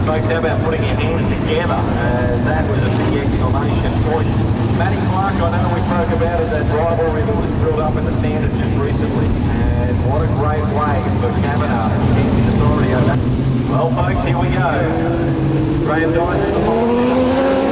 Folks, how about putting your hands together? That was a big exclamation point. Matty Clark, I know we spoke about it, that rivalry that was built up in the standard just recently. And what a great way for Kavanagh to get the authority over that. Well, folks, here we go. Graham Dyson.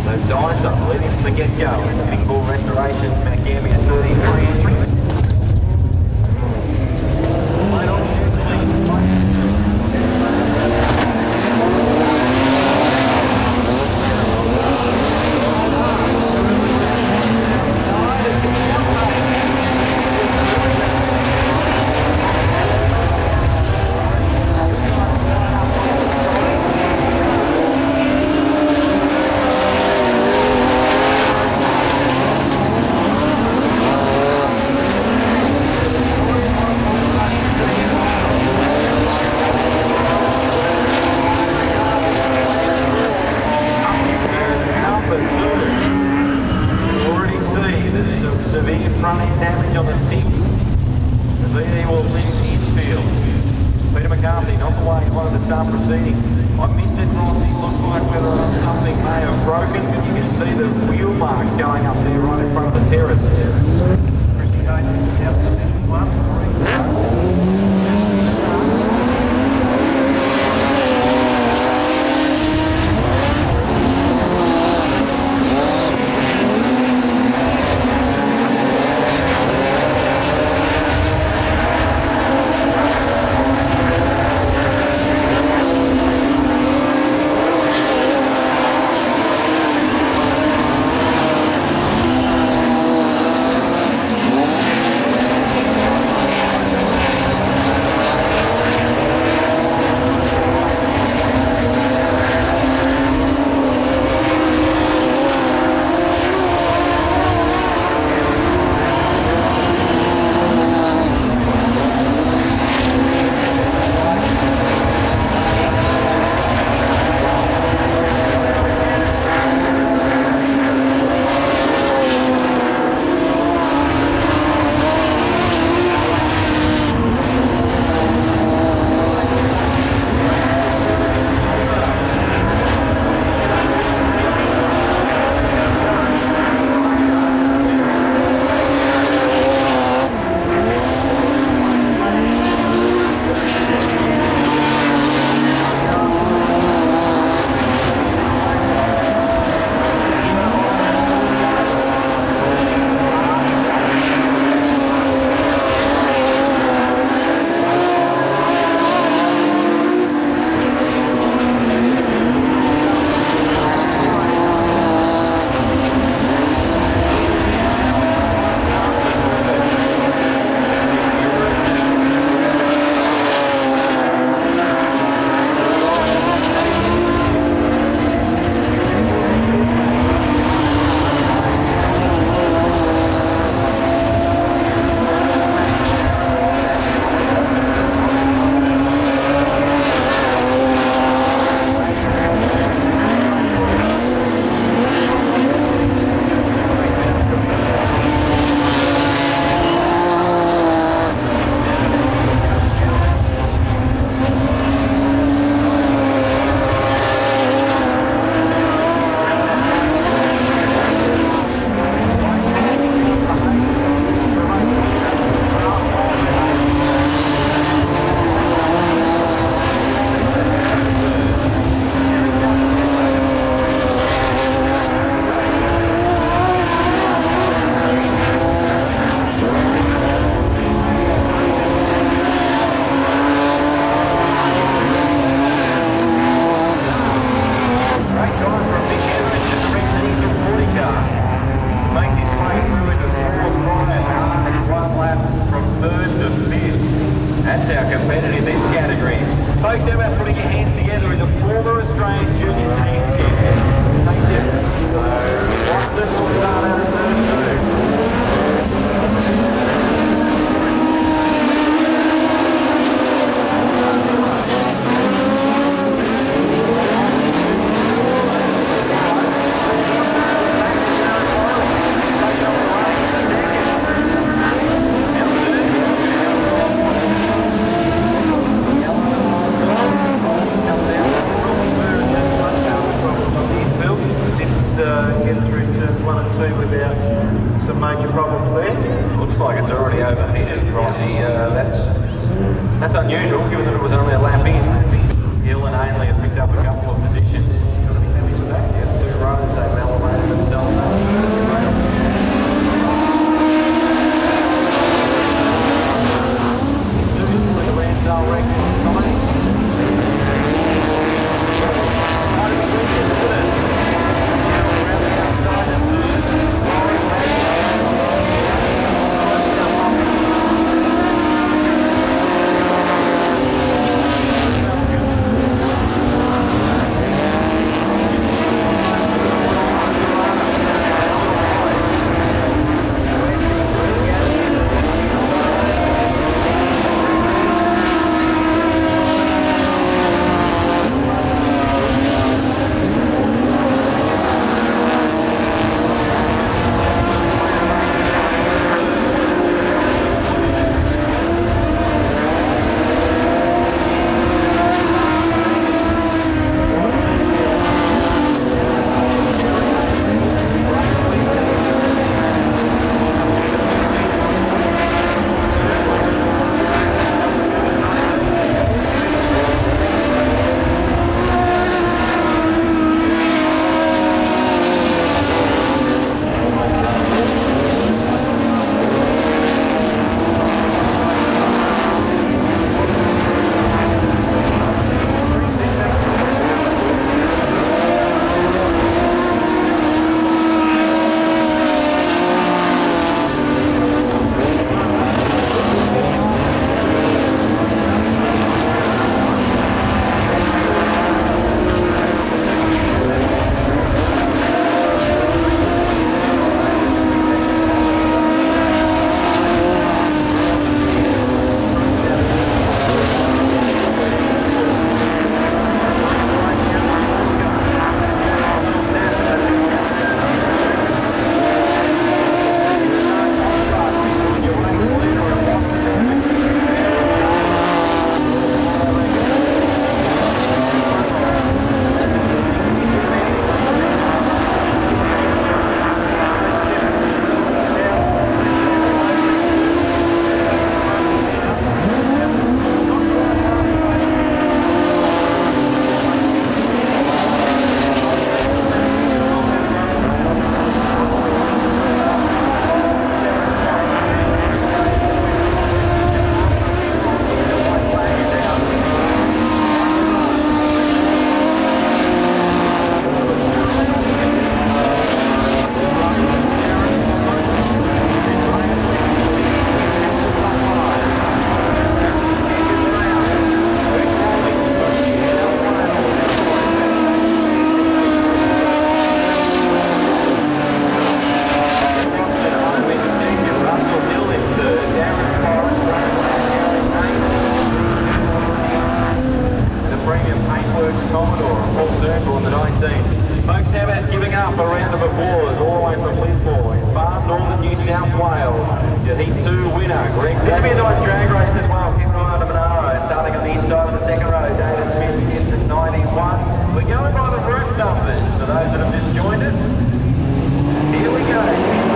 So Dyson leading from the get-go. Hitting ball restoration, Macambia 33 entry. Late on severe front end damage on the 6. The VD will lift infield. Peter McCarthy not the way he wanted to start proceeding. I missed it, Ross. It looks like whether something may have broken, but you can see the wheel marks going up there right in front of the terrace. Works Commodore, a full circle in the 19. Folks, how about giving up a round of applause all the way from Lismore in far northern New South Wales? Your Heat 2 winner, Greg. This will be a nice drag race as well. Keep an eye on the Monaro, starting on the inside of the second row. David Smith in the 91. We're going by the route numbers for those that have just joined us. Here we go.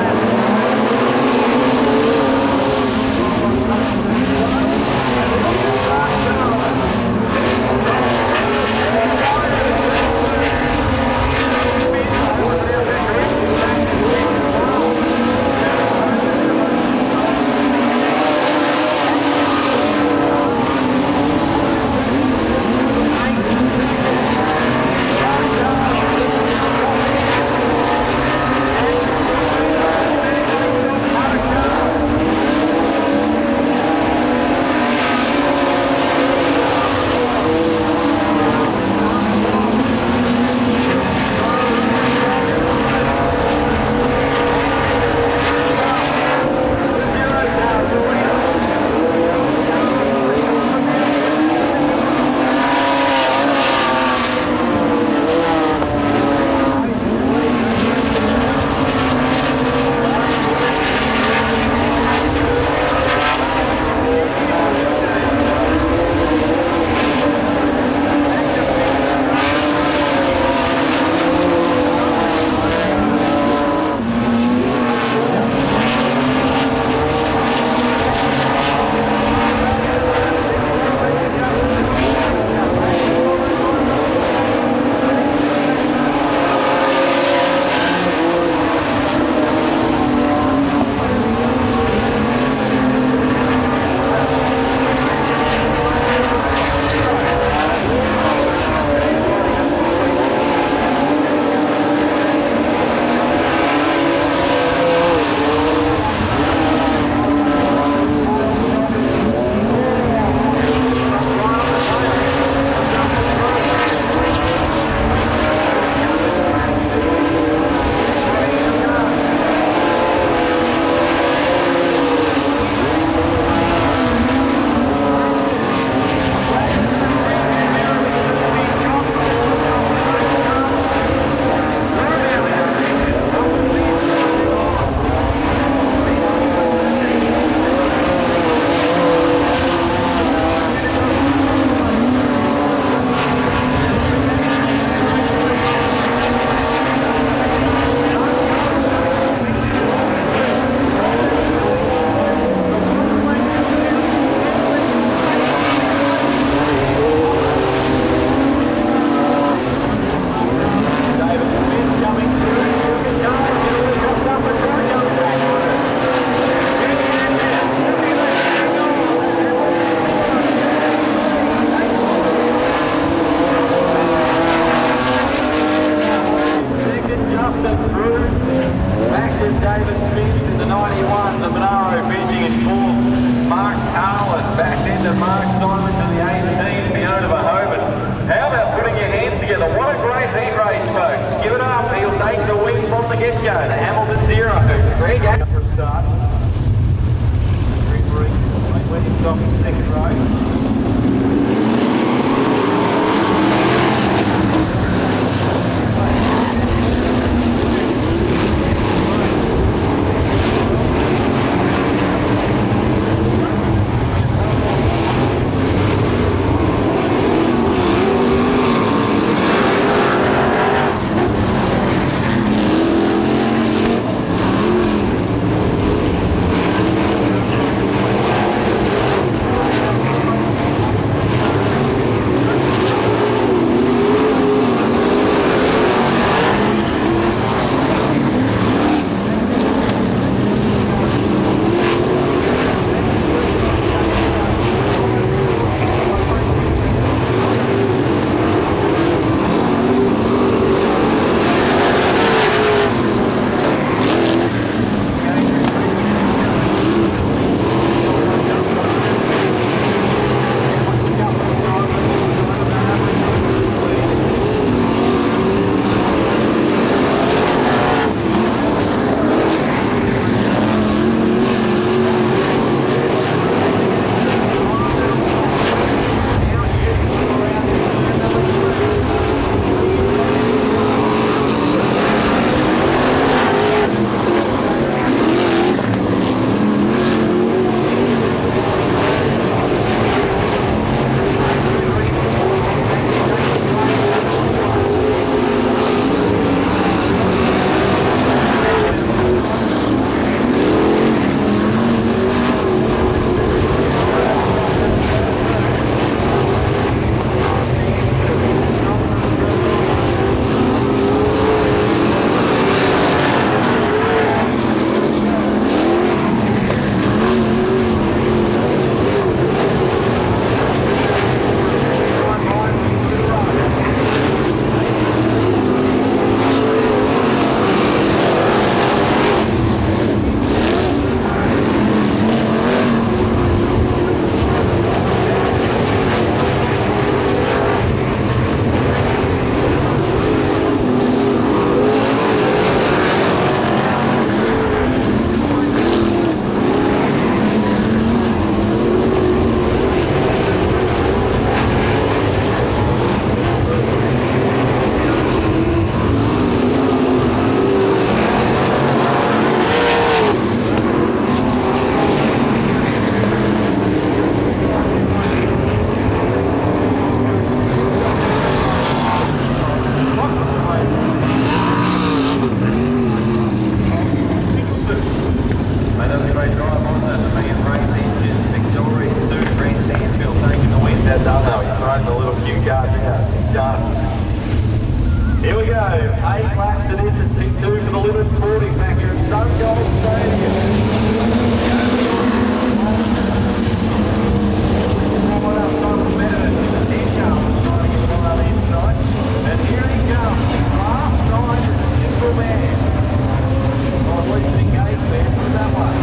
started. Here we go, 8 laps to this at T2 for the Living Sporting back here at Sungold Stadium. And here he comes, last night, simple man. Or at least an engaged man from that one.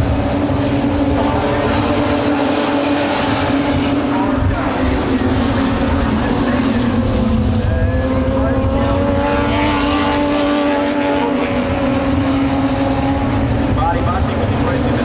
Marty Bunting was impressive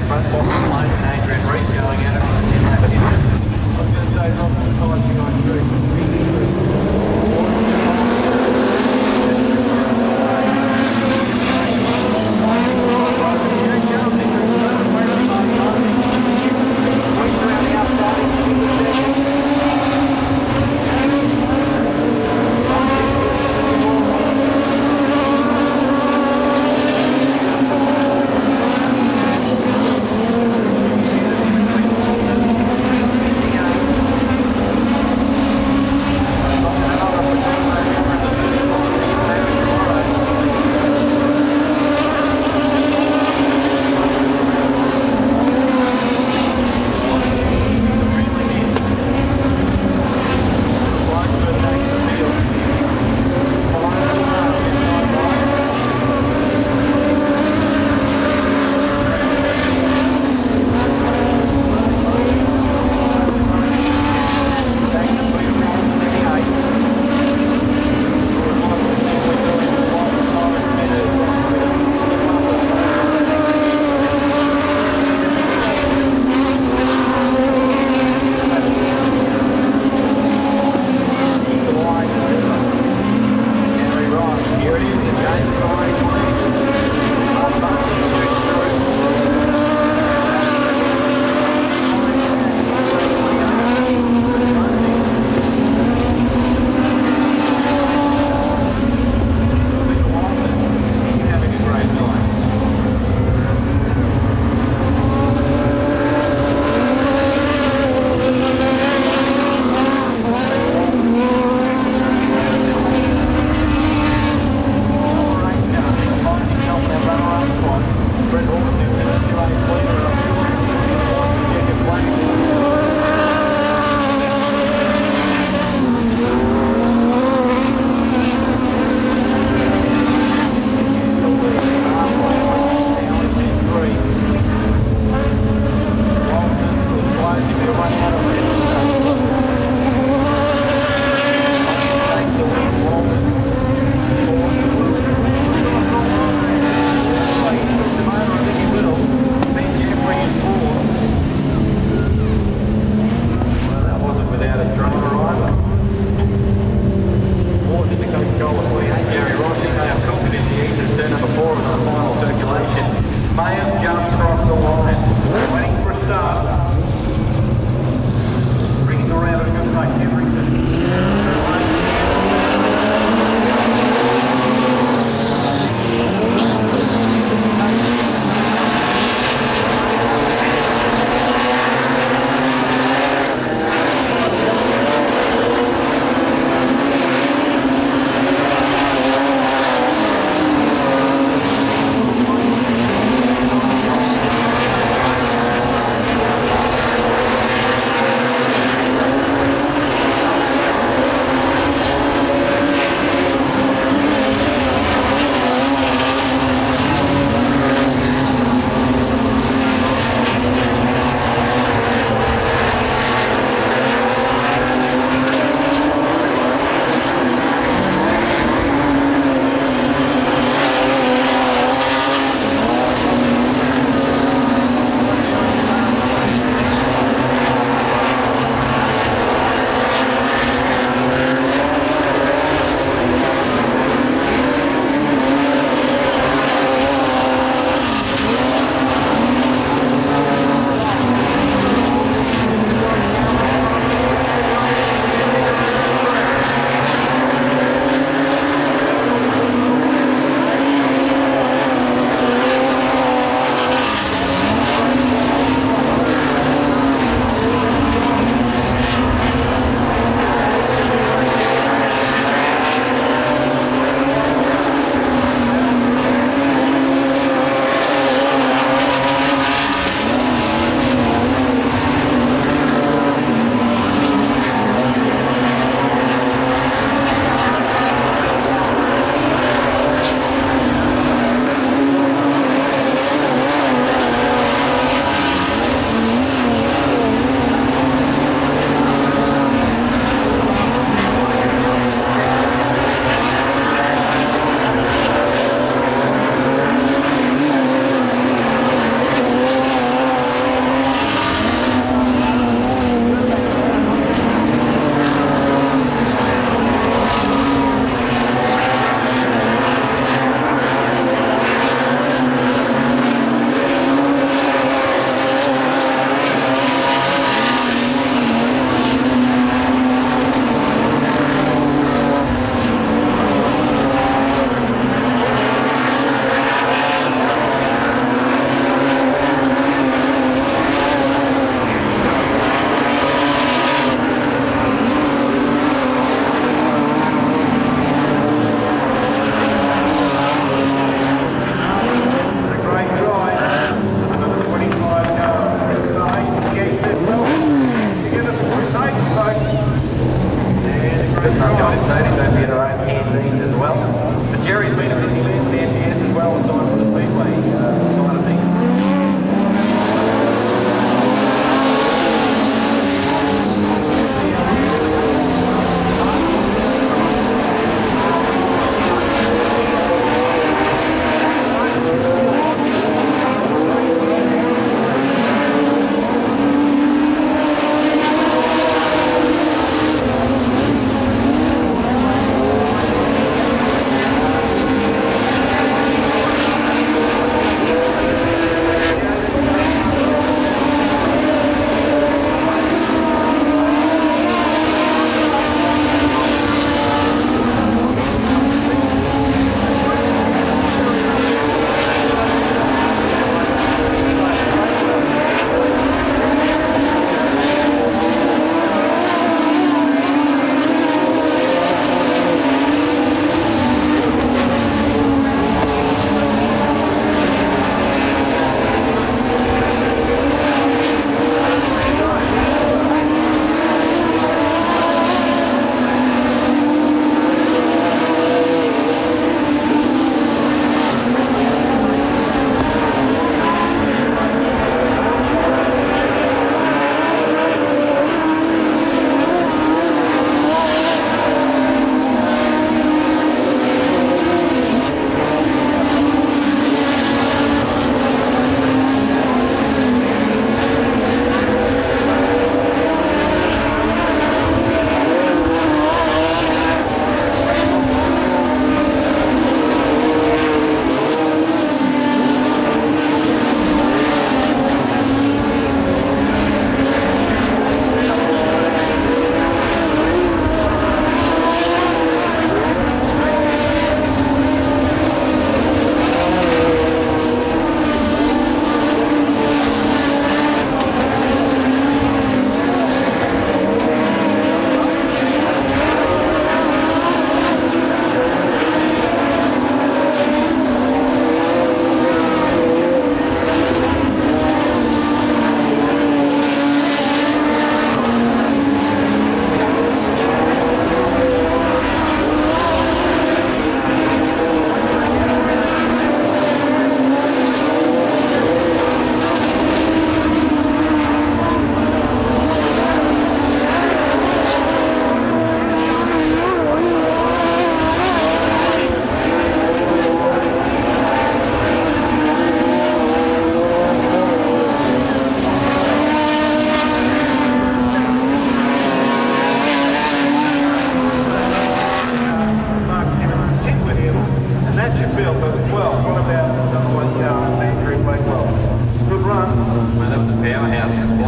front box plate and Adrian Reed going at it from the 10 lap edition. I was going to say, not the time you guys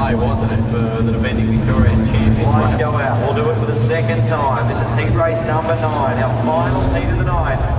Speedway, wasn't it, for the defending Victorian champion? Lights go out. We'll do it for the second time. This is heat race number 9, our final heat of the night.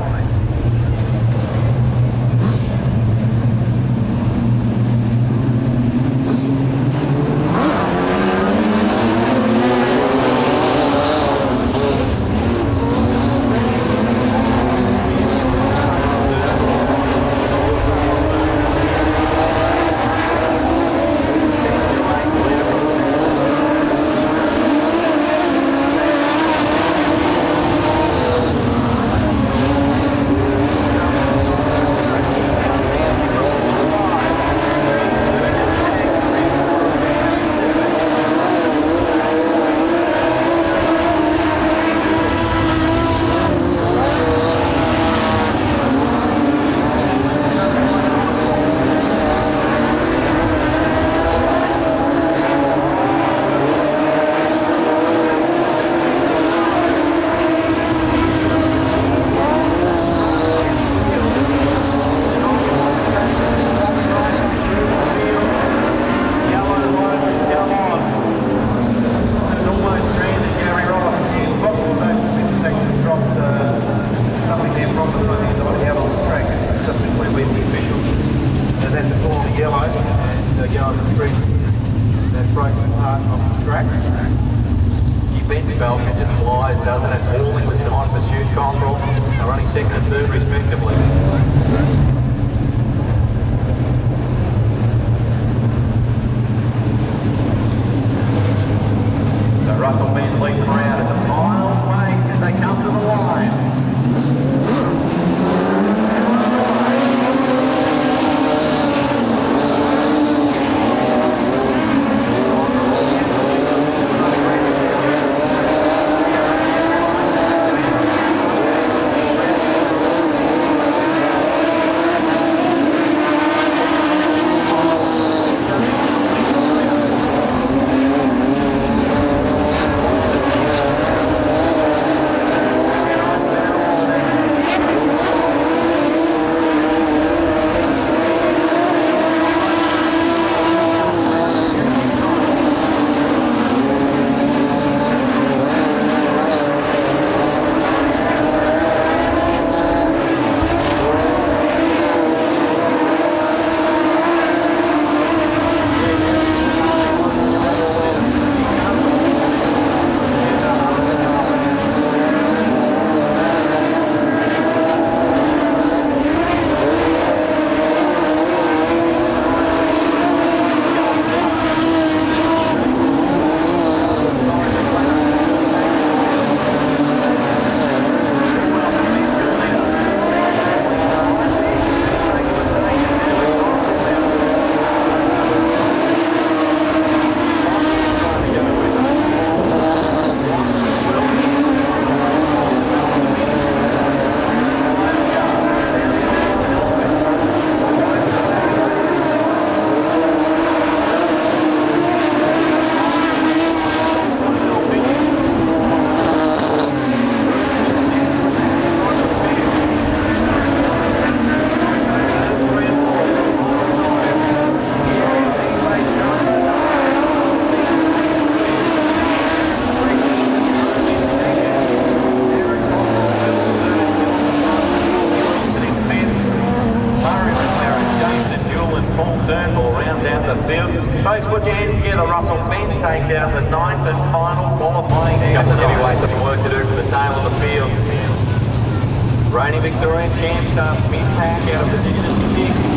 Reigning Victorian champs mid-pack out of position 6.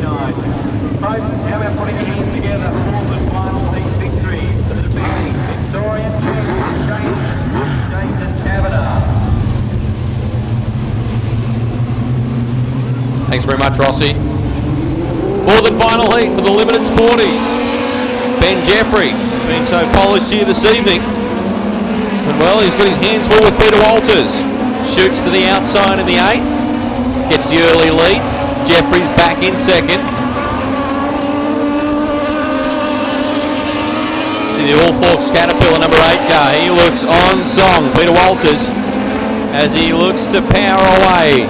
59. Folks, how about putting your hands together for the final heat victory for the defending Victorian champion, Jason Kavanagh. Thanks very much, Rossi. For the final heat for the limited sporties, Ben Jeffrey, been so polished here this evening. And well, he's got his hands full with Peter Walters. Shoots to the outside in the 8. Gets the early lead. Jeffrey's back in second. See the All Forks Caterpillar number 8 car. He looks on song. Peter Walters, as he looks to power away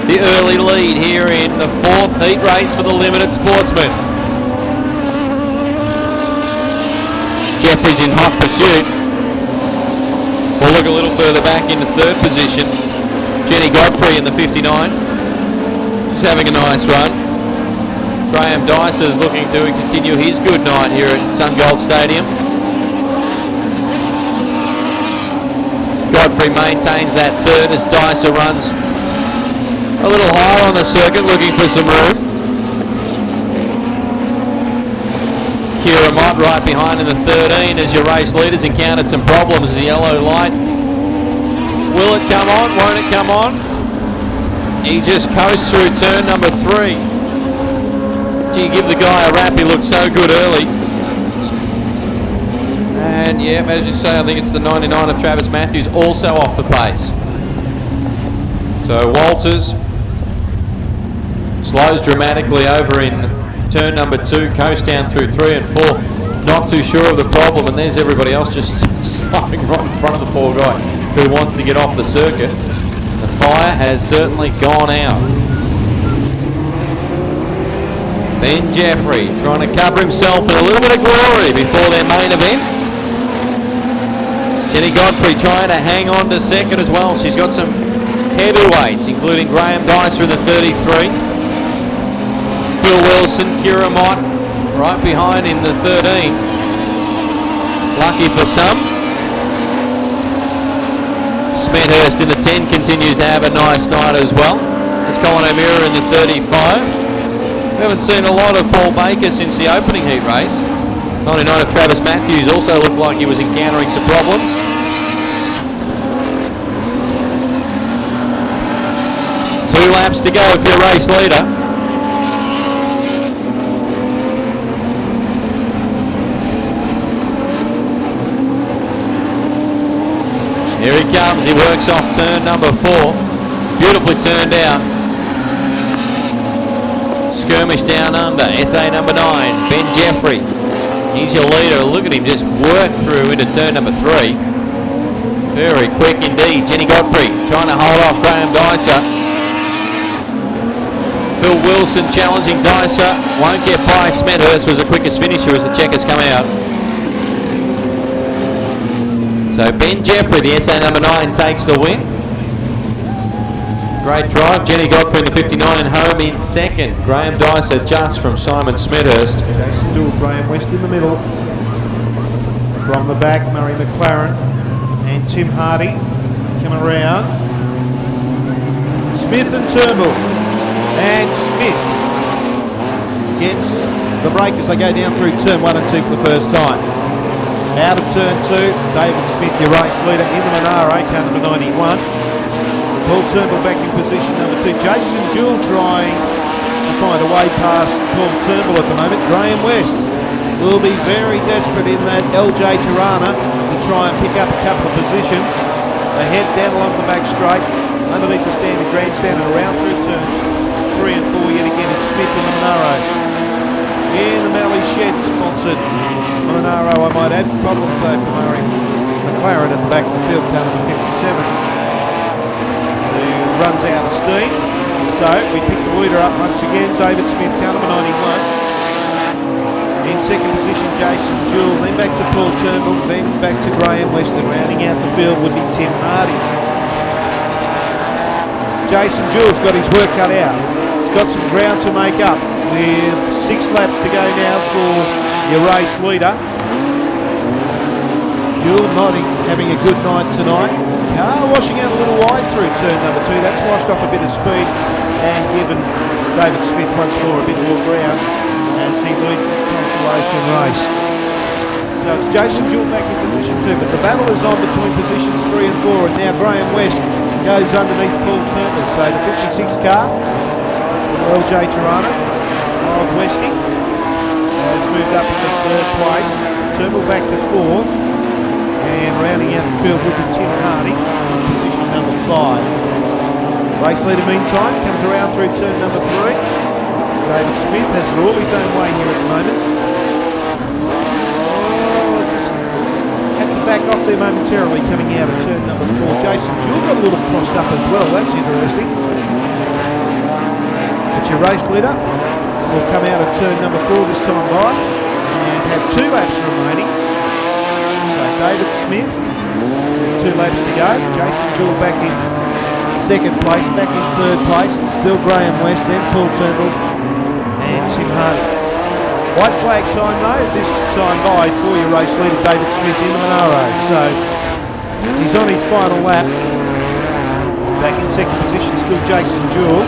the early lead here in the 4th heat race for the limited sportsman. Jeffrey's in hot pursuit. We'll look a little further back into 3rd position. Jenny Godfrey in the 59. She's having a nice run. Graham Dicer is looking to continue his good night here at SunGold Stadium. Godfrey maintains that 3rd as Dicer runs a little higher on the circuit, looking for some room. Kira Mott right behind in the 13 as your race leaders encountered some problems as the yellow light. Will it come on? Won't it come on? He just coasts through turn number 3. Gee, give the guy a rap, he looked so good early. And yeah, as you say, I think it's the 99 of Travis Matthews also off the pace. So Walters slows dramatically over in turn number 2, coast down through 3 and 4. Not too sure of the problem, and there's everybody else just slowing right in front of the poor guy who wants to get off the circuit. The fire has certainly gone out. Ben Jeffrey trying to cover himself in a little bit of glory before their main event. Jenny Godfrey trying to hang on to second as well. She's got some heavyweights, including Graham Dicer in the 33. Phil Wilson, Kira Mott right behind in the 13. Lucky for some. Smethurst in the 10 continues to have a nice night as well. There's Colin O'Meara in the 35. We haven't seen a lot of Paul Baker since the opening heat race. 99 of Travis Matthews also looked like he was encountering some problems. Two laps to go for your race leader. Here he comes, he works off turn number 4. Beautifully turned out. Skirmish down under, SA number 9, Ben Jeffrey. He's your leader. Look at him just work through into turn number 3. Very quick indeed. Jenny Godfrey trying to hold off Graham Dicer. Phil Wilson challenging Dicer. Won't get by. Smethurst was the quickest finisher as the checkers come out. So Ben Jeffrey, the SA number 9, takes the win. Great drive. Jenny Godfrey in the 59 and home in second. Graham Dicer just from Simon Smethurst. Jason Jewell, Graham West in the middle. From the back, Murray McLaren and Tim Hardy come around. Smith and Turnbull. And Smith gets the break as they go down through turn 1 and 2 for the first time. Out of turn 2, David Smith, your race leader in the Monaro, car number 91. Paul Turnbull back in position number 2. Jason Jewell trying to find a way past Paul Turnbull at the moment. Graham West will be very desperate in that LJ Tirana to try and pick up a couple of positions. Ahead down along the back straight, underneath the standard grandstand and around through turns 3 and 4 yet again. It's Smith in the Monaro. In the Malley Shed sponsored Monaro, I might add. Problems though for Murray McLaren at the back of the field, car number 57. Who runs out of steam. So we pick the leader up once again. David Smith, car number 91. In second position, Jason Jewell. Then back to Paul Turnbull. Then back to Graham Weston. Rounding out the field would be Tim Hardy. Jason Jewell's got his work cut out. He's got some ground to make up with 6 laps to go now for your race leader. Jewell not having a good night tonight. Car washing out a little wide through turn number 2. That's washed off a bit of speed and given David Smith once more a bit more ground as he leads this consolation race. So it's Jason Jewell back in position 2, but the battle is on between positions 3 and 4, and now Graham West goes underneath Paul Turnbull. So the 56 car, LJ Toronto of Westy, has moved up into 3rd place. Turnbull back to 4th, and rounding out the field would be Tim Hardy in position number 5. Race leader meantime comes around through turn number 3. David Smith has it all his own way here at the moment. Back off there momentarily coming out of turn number 4. Jason Jewell got a little crossed up as well, that's interesting. But your race leader will come out of turn number 4 this time by and have 2 laps remaining. So David Smith, 2 laps to go. Jason Jewell back in 2nd place, back in 3rd place. It's still Graham West, then Paul Turnbull and Tim Hardy. White flag time though, this time by for your race leader David Smith in the Monaro. So he's on his final lap. Back in 2nd position still Jason Jewell.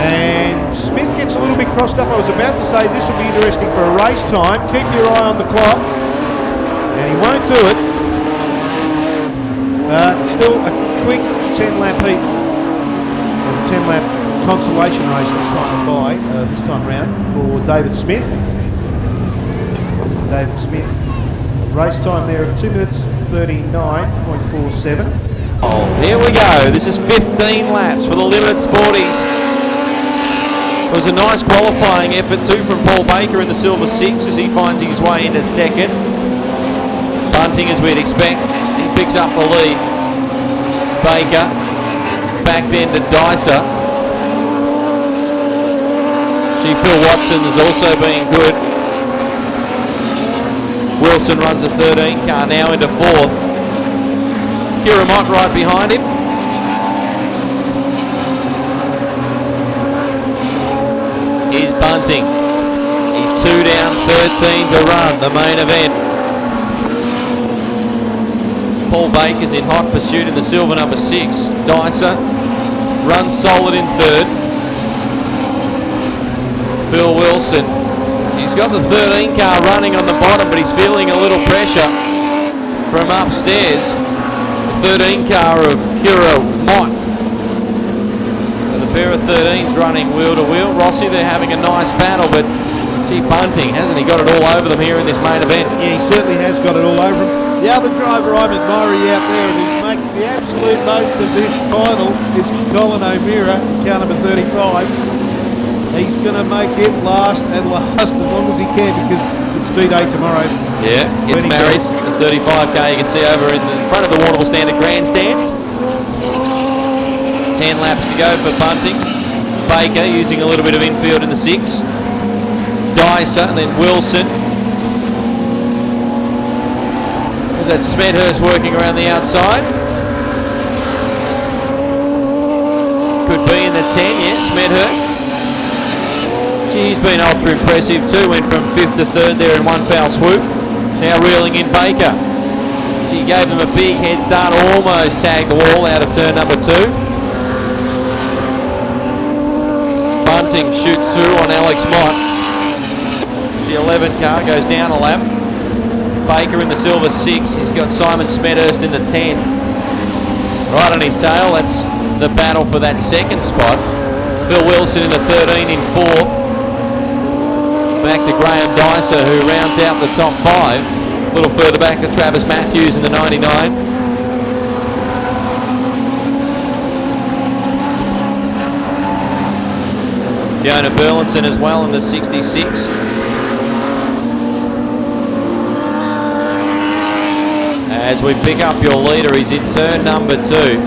And Smith gets a little bit crossed up. I was about to say this will be interesting for a race time. Keep your eye on the clock. And he won't do it. But still a quick 10 lap heat. 10 lap consolation race this time round for David Smith. David Smith, race time there of 2 minutes 39.47. Oh, here we go. This is 15 laps for the Limited Sporties. It was a nice qualifying effort too from Paul Baker in the Silver 6 as he finds his way into 2nd. Bunting, as we'd expect, he picks up the lead. Baker, back then to Dicer. Phil Watson has also been good. Wilson runs a 13 car now into 4th. Kira Mott right behind him. Here's Bunting. He's 2 down, 13 to run, the main event. Paul Baker's in hot pursuit in the silver number 6. Dicer runs solid in 3rd. Phil Wilson, he's got the 13 car running on the bottom, but he's feeling a little pressure from upstairs. 13 car of Kira Mott. So the pair of 13s running wheel to wheel. Rossi, they're having a nice battle, but gee, Bunting, hasn't he got it all over them here in this main event? Yeah, he certainly has got it all over him. The other driver I'm admiring out there, and he's making the absolute most of this final, is Colin O'Meara, car number 35. He's going to make it last and last as long as he can because it's D-Day tomorrow. Yeah, gets married. The 35k you can see over in the front of the Warrnambool Standard Grandstand. 10 laps to go for Bunting. Baker using a little bit of infield in the 6. Dicer and then Wilson. There's that Smethurst working around the outside. Could be in the 10, yeah, Smethurst. He's been ultra impressive too, went from 5th to 3rd there in one foul swoop. Now reeling in Baker. She gave him a big head start, almost tagged the wall out of turn number 2. Bunting shoots through on Alex Mott. The 11 car goes down a lap. Baker in the silver 6, he's got Simon Smethurst in the 10. Right on his tail, that's the battle for that 2nd spot. Phil Wilson in the 13 in 4th. Back to Graham Dicer, who rounds out the top 5. A little further back to Travis Matthews in the 99. Fiona Burlinson as well in the 66. As we pick up your leader, he's in turn number 2.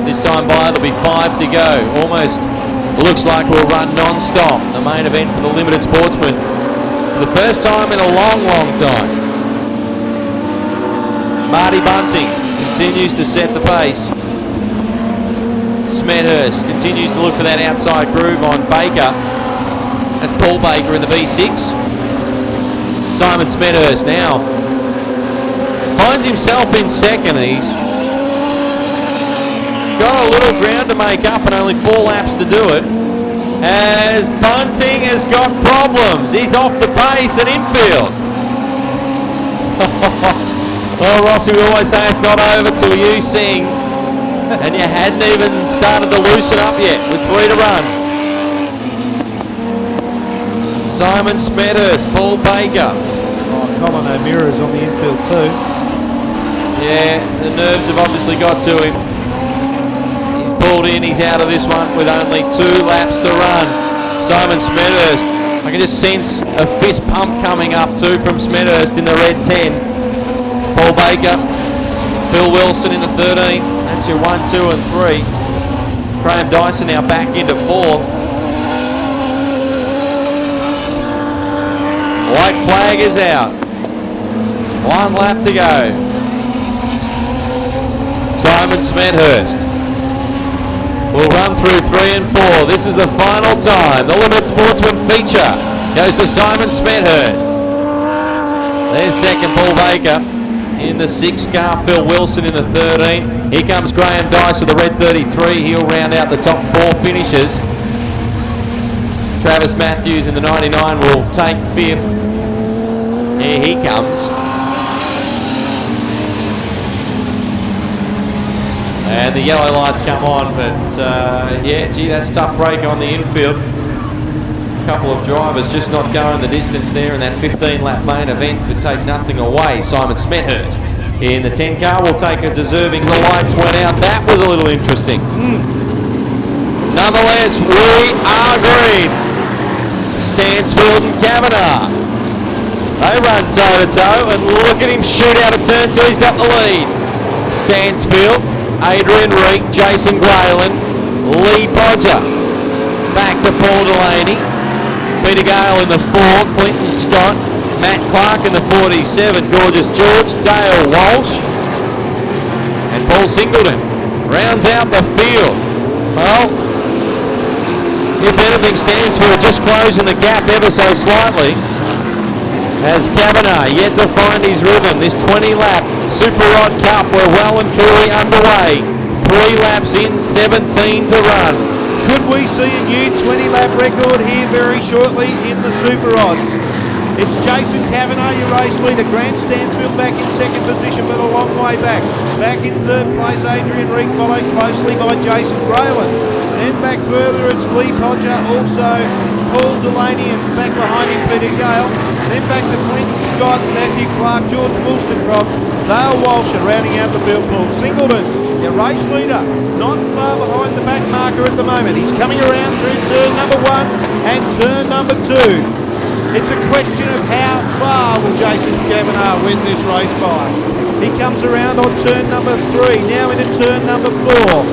This time by, there'll be 5 to go. Almost looks like we'll run non-stop. The main event for the Limited Sportsman. For the first time in a long, long time. Marty Bunting continues to set the pace. Smethurst continues to look for that outside groove on Baker. That's Paul Baker in the V6. Simon Smethurst now finds himself in 2nd. He's 2 down, 13 to run. The main event for the Limited Sportsman. For the first time in a long, long time. Marty Bunting continues to set the pace. Smethurst continues to look for that outside groove on Baker. That's Paul Baker in the V6. Simon Smethurst now finds himself in 2nd. He's got a little ground to make up and only 4 laps to do it. As Bunting has got problems. He's off the pace at infield. Well, Rossi, we always say it's not over till you sing. And you hadn't even started to loosen up yet with 3 to run. Simon Smethurst, Paul Baker. Oh, Colin O'Meara's on the infield too. Yeah, the nerves have obviously got to him. He's pulled in, he's out of this one with only 2 laps to run. Simon Smethurst, I can just sense a fist pump coming up too from Smethurst in the red 10. Paul Baker, Phil Wilson in the 13. That's your 1, 2 and 3. Graham Dyson now back into 4th. White flag is out. 1 lap to go. Simon Smethurst will run through 3 and 4. This is the final time. The Limited Sportsman feature goes to Simon Smethurst. There's second, Paul Baker. In the 6 car, Phil Wilson in the 13. Here comes Graham Dyson, the red 33. He'll round out the top 4 finishers. Travis Matthews in the 99 will take 5th. Here he comes. And the yellow lights come on, but yeah, gee, that's tough break on the infield. A couple of drivers just not going the distance there in that 15-lap main event, but take nothing away. Simon Smethurst in the 10 car will take a deserving. The lights went out. That was a little interesting. Nonetheless, we are green. Stansfield and Kavanagh. They run toe-to-toe, and look at him shoot out of turn 2. He's got the lead. Stansfield, Adrian Reek, Jason Grayland, Lee Bodger. Back to Paul Delaney. Peter Gale in the 4, Clinton Scott, Matt Clark in the 47, Gorgeous George, Dale Walsh, and Paul Singleton rounds out the field. Well, if anything, Stansfield just closing the gap ever so slightly. As Kavanagh yet to find his rhythm. This 20-lap Super Rod Cup, we're well and truly underway. 3 laps in, 17 to run. Could we see a new 20-lap record here very shortly in the Super Rods? It's Jason Kavanagh, your race leader. Grant Stansfield back in 2nd position, but a long way back. Back in 3rd place, Adrian Reek, followed closely by Jason Grayland. Then back further, it's Lee Podger, also Paul Delaney, and back behind him, Peter Gale. Then back to Clinton Scott, Matthew Clark, George Wollstonecroft, Dale Walsh are rounding out the field. Paul Singleton, your race leader, not far behind the back marker at the moment. He's coming around through turn number 1 and turn number 2. It's a question of how far will Jason Kavanagh win this race by. He comes around on turn number 3, now into turn number 4.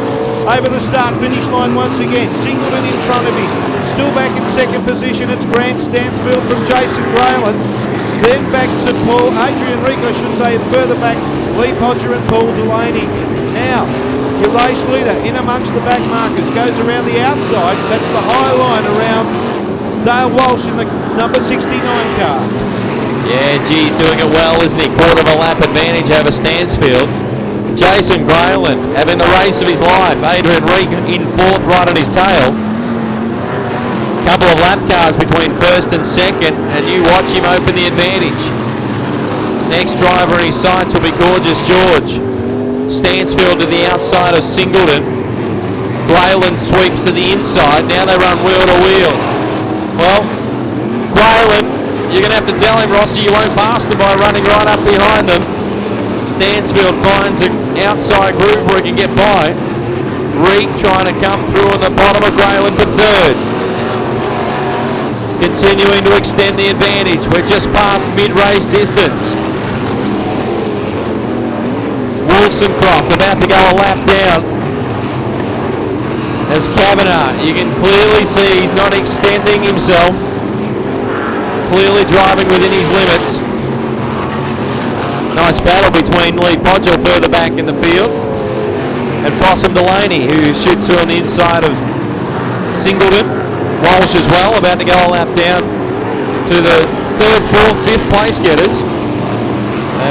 Over the start-finish line once again. Singleton in front of him. Still back in 2nd position, it's Grant Stansfield from Jason Grayland. Then back to Adrian Reek, I should say, and further back, Lee Podger and Paul Delaney. Now, your race leader in amongst the back markers goes around the outside. That's the high line around Dale Walsh in the number 69 car. Yeah, gee, he's doing it well, isn't he? Quarter of a lap advantage over Stansfield. Jason Grayland having the race of his life. Adrian Reek in 4th, right on his tail. Couple of lap cars between 1st and 2nd, and you watch him open the advantage. Next driver in his sights will be Gorgeous George. Stansfield to the outside of Singleton. Grayland sweeps to the inside. Now they run wheel to wheel. Well, Grayland, you're going to have to tell him, Rossi, you won't pass them by running right up behind them. Stansfield finds an outside groove where he can get by. Reek trying to come through on the bottom of Grayland for 3rd. Continuing to extend the advantage. We're just past mid-race distance. Wollstonecroft about to go a lap down. As Kavanagh, you can clearly see he's not extending himself. Clearly driving within his limits. Nice battle between Lee Podger further back in the field and Possum Delaney, who shoots through on the inside of Singleton. Walsh as well, about to go a lap down to the 3rd, 4th, 5th place getters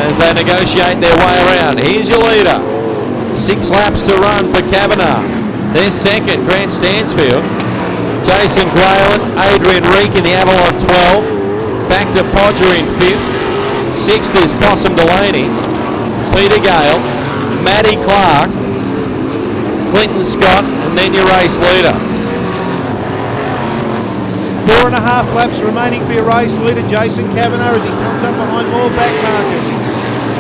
as they negotiate their way around. Here's your leader. 6 laps to run for Kavanagh. Their second, Grant Stansfield. Jason Grayland, Adrian Reek in the Avalon 12. Back to Podger in 5th. 6th is Possum Delaney. Peter Gale, Matty Clark, Clinton Scott, and then your race leader. 4.5 laps remaining for your race leader, Jason Kavanagh, as he comes up behind more back markers.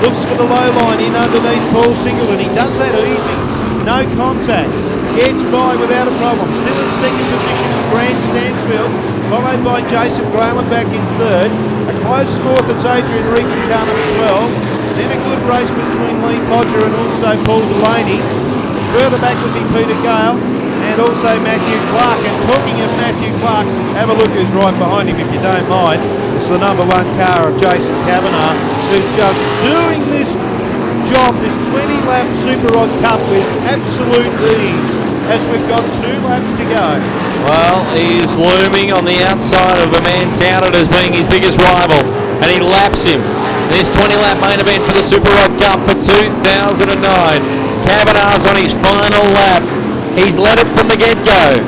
Looks for the low line in underneath Paul Singleton. He does that easy. No contact. Gets by without a problem. Still in second position is Grant Stansfield, followed by Jason Grayland back in third. A close fourth is Adrian Reek in car number 12. Then a good race between Lee Podger and also Paul Delaney. Further back would be Peter Gale and also Matthew Clark. And talking of Matthew Clark, have a look who's right behind him if you don't mind. It's the number 1 car of Jason Kavanagh, who's just doing this job, this 20-lap Super Rod Cup with absolute ease, as we've got 2 laps to go. Well, he's looming on the outside of the man touted as being his biggest rival, and he laps him. This 20-lap main event for the Super Rod Cup for 2009. Kavanagh's on his final lap. He's led it from the get-go.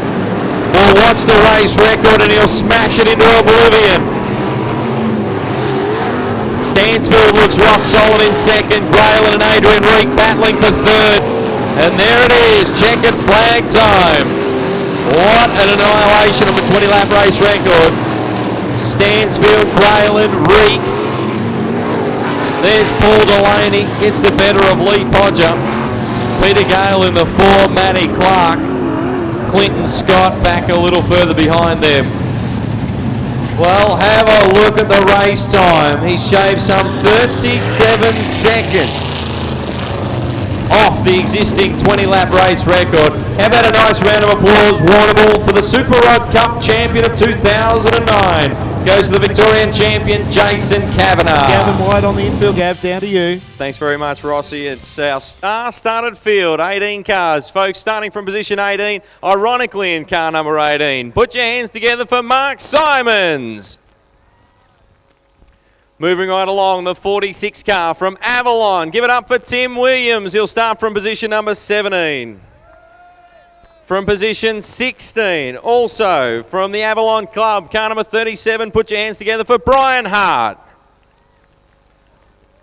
We'll watch the race record and he'll smash it into oblivion. Stansfield looks rock solid in second. Grayland and Adrian Reek battling for third. And there it is, checkered flag time. What an annihilation of the 20-lap race record. Stansfield, Grayland, Reek. There's Paul Delaney, gets the better of Lee Podger. Peter Gale in the 4, Matty Clark. Clinton Scott back a little further behind them. Well, have a look at the race time. He shaved some 37 seconds off the existing 20-lap race record. How about a nice round of applause, Warrnambool, for the Super Rod Cup champion of 2009. Goes to the Victorian champion, Jason Kavanagh. Gavin White on the infield. Gav, down to you. Thanks very much, Rossi. It's our star-studded field, 18 cars. Folks, starting from position 18, ironically in car number 18. Put your hands together for Mark Simons. Moving right along, the 46 car from Avalon. Give it up for Tim Williams. He'll start from position number 17. From position 16, also from the Avalon Club, car number 37, put your hands together for Brian Hart.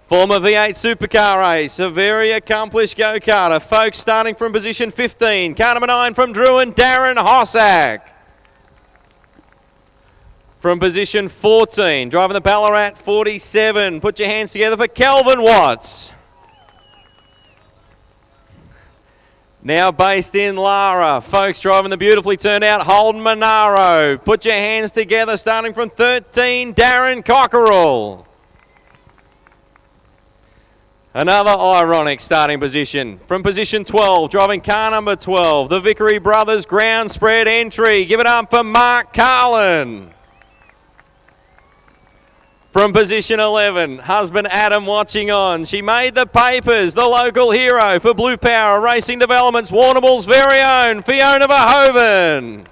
Former V8 supercar race, a very accomplished go-karter. Folks, starting from position 15, car number 9 from Druin, Darren Hossack. From position 14, driving the Ballarat 47, put your hands together for Kelvin Watts. Now based in Lara, folks, driving the beautifully turned out Holden Monaro. Put your hands together, starting from 13, Darren Cockerell. Another ironic starting position. From position 12, driving car number 12, the Vickery Brothers ground spread entry. Give it up for Mark Carlin. From position 11, husband Adam watching on. She made the papers, the local hero for Blue Power Racing Developments, Warrnambool's very own Fiona Verhoeven.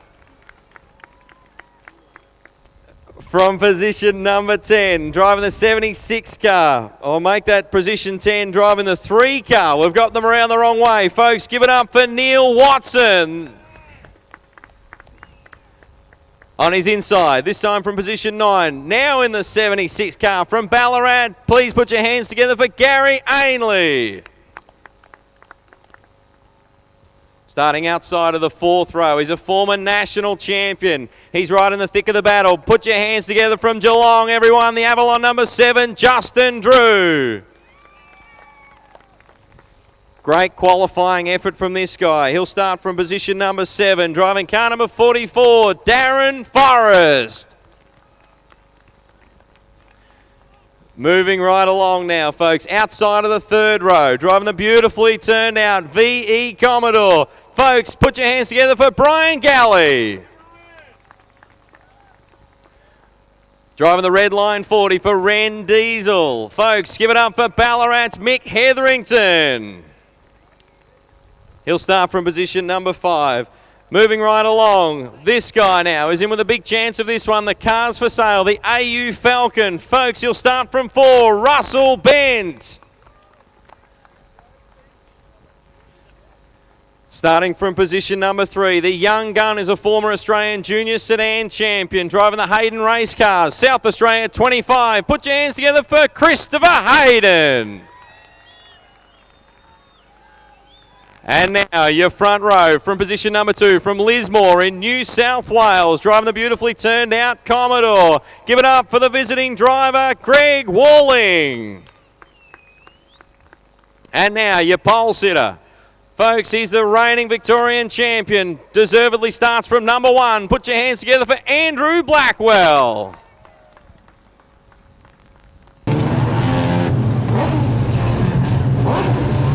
From position number 10, driving the 76 car. I'll make that position 10, driving the 3 car. We've got them around the wrong way. Folks, give it up for Neil Watson. On his inside, this time from position 9. Now in the 76 car from Ballarat. Please put your hands together for Gary Ainley. Starting outside of the 4th row, he's a former national champion. He's right in the thick of the battle. Put your hands together from Geelong, everyone. The Avalon number 7, Justin Drew. Great qualifying effort from this guy. He'll start from position number 7, driving car number 44, Darren Forrest. Moving right along now, folks, outside of the 3rd row, driving the beautifully turned out VE Commodore. Folks, put your hands together for Brian Galley. Driving the red line 40 for Ren Diesel. Folks, give it up for Ballarat's Mick Hetherington. He'll start from position number 5. Moving right along, this guy now is in with a big chance of this one. The car's for sale, the AU Falcon. Folks, he'll start from 4, Russell Bent. Starting from position number 3, the young gun is a former Australian junior sedan champion, driving the Hayden race cars. South Australia 25. Put your hands together for Christopher Hayden. And now your front row from position number 2 from Lismore in New South Wales, driving the beautifully turned out Commodore. Give it up for the visiting driver, Greg Walling. And now your pole sitter. Folks, he's the reigning Victorian champion. Deservedly starts from number 1. Put your hands together for Andrew Blackwell.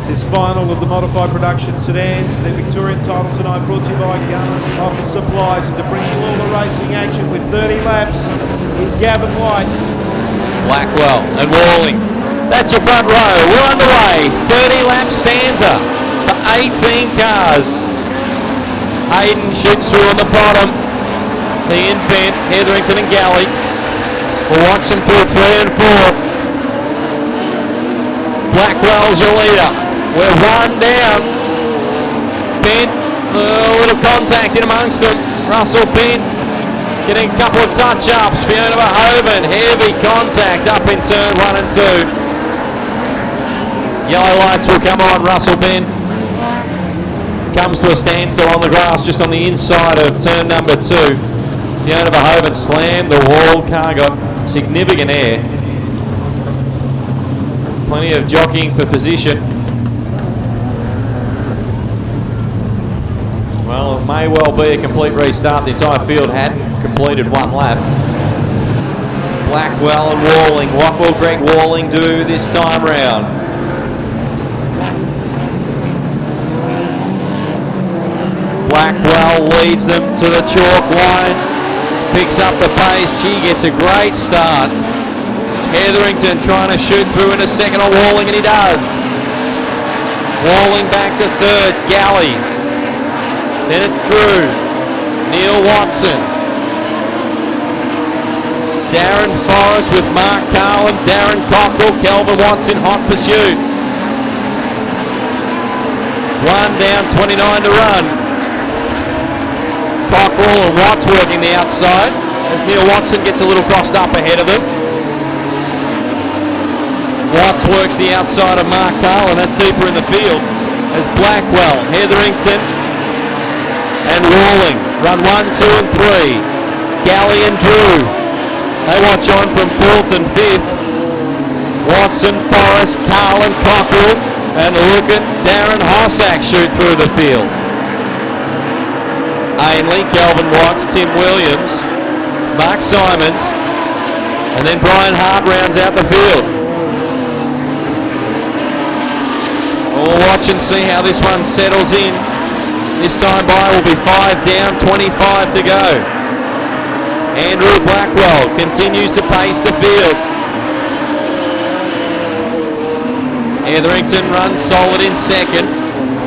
This final of the modified production sedans, their Victorian title tonight brought to you by Gunners Office Supplies, and to bring you all the racing action with 30 laps is Gavin White. Blackwell and Walling. That's your front row. We're underway. 30 lap stanza of 18 cars. Hayden shoots through on the bottom. He and Bent, Hetherington and Galley. We'll watch them through 3 and 4. Blackwell's your leader. We're 1 down. Bent, a little contact in amongst them. Russell Bent getting a couple of touch-ups. Fiona Verhoeven, heavy contact up in turn 1 and 2. Yellow lights will come on. Russell Bent comes to a standstill on the grass just on the inside of turn number 2. Fiona Verhoeven slammed the wall. Car got significant air. Plenty of jockeying for position. Well, it may well be a complete restart. The entire field hadn't completed 1 lap. Blackwell and Walling. What will Greg Walling do this time round? Blackwell leads them to the chalk line. Picks up the pace. She gets a great start. Hetherington trying to shoot through into second on Walling, and he does. Walling back to third. Galley. Then it's Drew. Neil Watson. Darren Forrest with Mark Carlin. Darren Cockrell. Kelvin Watts in hot pursuit. 1 down, 29 to run. Cockrell and Watts working the outside as Neil Watson gets a little crossed up ahead of them. Watts works the outside of Mark Carlin, that's deeper in the field, as Blackwell, Hetherington and Walling run 1, 2 and 3. Galley and Drew, they watch on from 4th and 5th. Watson, Forrest, Carlin, Cockrell and look at Darren Hossack shoot through the field. Ainley, Kelvin Watts, Tim Williams, Mark Simons, and then Brian Hart rounds out the field. We'll watch and see how this one settles in. This time by will be 5 down, 25 to go. Andrew Blackwell continues to pace the field. Hetherington runs solid in second.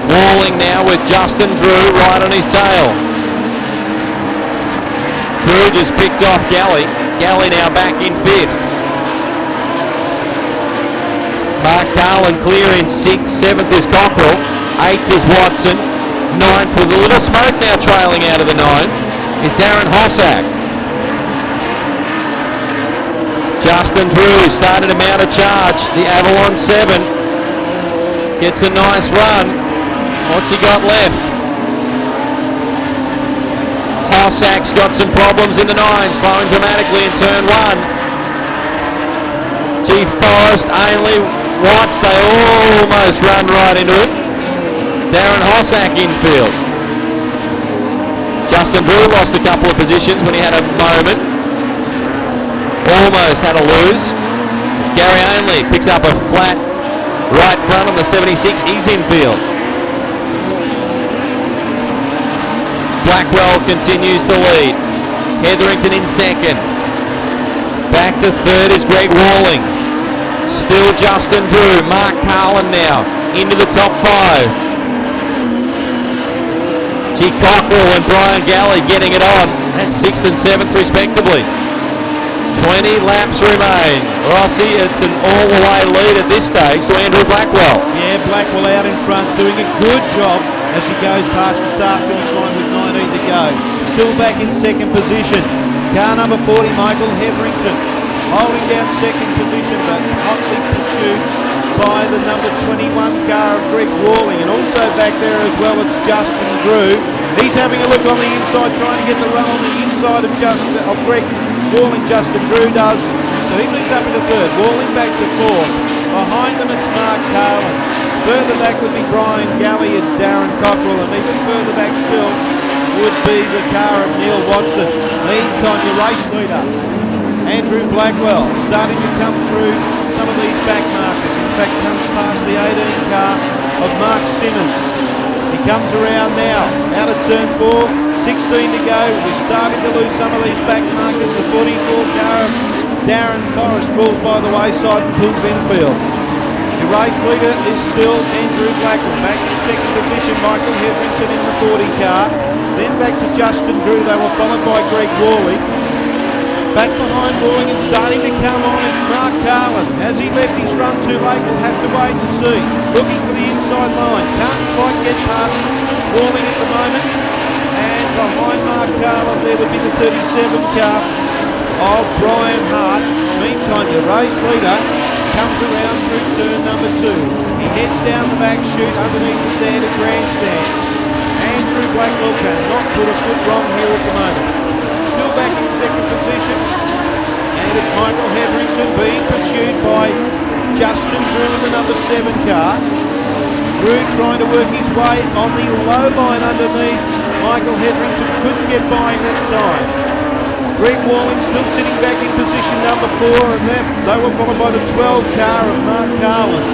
Walling now with Justin Drew right on his tail. Drew just picked off Galley. Galley now back in 5th. Mark Carlin clear in 6th. 7th is Cockrell. 8th is Watson. 9th with a little smoke now trailing out of the 9 is Darren Hossack. Justin Drew started him out of charge. The Avalon 7 gets a nice run. What's he got left? Hossack's got some problems in the 9, slowing dramatically in turn 1. G. Forrest, Ainley, Watts, they almost run right into it. Darren Hossack infield. Justin Drew lost a couple of positions when he had a moment. Almost had a lose. As Gary Ainley picks up a flat right front on the 76, he's infield. Blackwell continues to lead. Hetherington in second. Back to third is Greg Walling. Still Justin Drew. Mark Carlin now into the top 5. G. Cockrell and Brian Galley getting it on. That's 6th and 7th respectively. 20 laps remain. Rossi, it's an all-the-way lead at this stage to Andrew Blackwell. Yeah, Blackwell out in front doing a good job as he goes past the start finish line with 19 to go. Still back in second position. Car number 40, Michael Hetherington, holding down second position, but hotly pursued by the number 21 car of Greg Warling. And also back there as well, it's Justin Drew. He's having a look on the inside, trying to get the run on the inside of Greg Warling. Justin Drew does. So he moves up into third. Warling back to fourth. Behind them, it's Mark Carlin. Further back would be Brian Galley and Darren Cockrell, and even further back still would be the car of Neil Watson. Meantime, your race leader, Andrew Blackwell, starting to come through some of these back markers. In fact, comes past the 18 car of Mark Simmons. He comes around now, out of turn 4, 16 to go. We're starting to lose some of these back markers. The 44 car of Darren Forrest falls by the wayside and pulls infield. The race leader is still Andrew Blackwell. Back in second position, Michael Hetherington in the 40 car. Then back to Justin Drew. They were followed by Greg Worley. Back behind Worley and starting to come on is Mark Carlin. Has he left his run too late? We'll have to wait and see. Looking for the inside line. Can't quite get past Worley at the moment. And behind Mark Carlin there would be the 37 car of Brian Hart. Meantime, the race leader comes around through turn number 2. He heads down the back chute underneath the standard grandstand. Andrew Blackwell cannot put a foot wrong here at the moment. Still back in second position. And it's Michael Hetherington being pursued by Justin Drew in the number 7 car. Drew trying to work his way on the low line underneath. Michael Hetherington couldn't get by him that time. Greg Walling still sitting back in position number 4, and they were followed by the 12 car of Mark Carlin.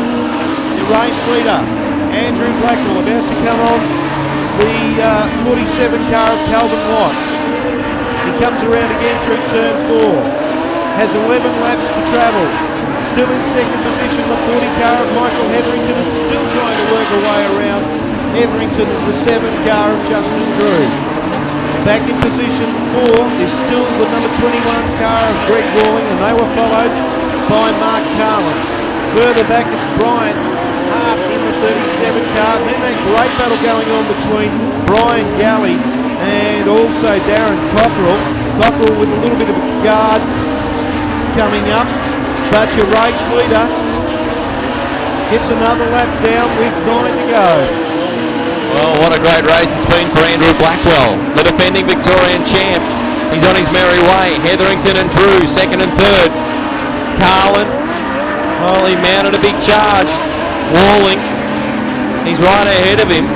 The race leader, Andrew Blackwell, about to come on the 47 car of Calvin Watts. He comes around again through turn 4, has 11 laps to travel. Still in second position, the 40 car of Michael Hetherington, and still trying to work a way around Hetherington is the 7 car of Justin Drew. Back in position 4 is still the number 21 car of Greg Walling, and they were followed by Mark Carlin. Further back it's Brian Hart in the 37 car. Then that great battle going on between Brian Galley and also Darren Cockrell. Cockrell with a little bit of a guard coming up, but your race leader gets another lap down with 9 to go. Well, what a great race it's been for Andrew Blackwell, the defending Victorian champ. He's on his merry way. Hetherington and Drew, second and third. Carlin, well, he mounted a big charge. Walling, he's right ahead of him.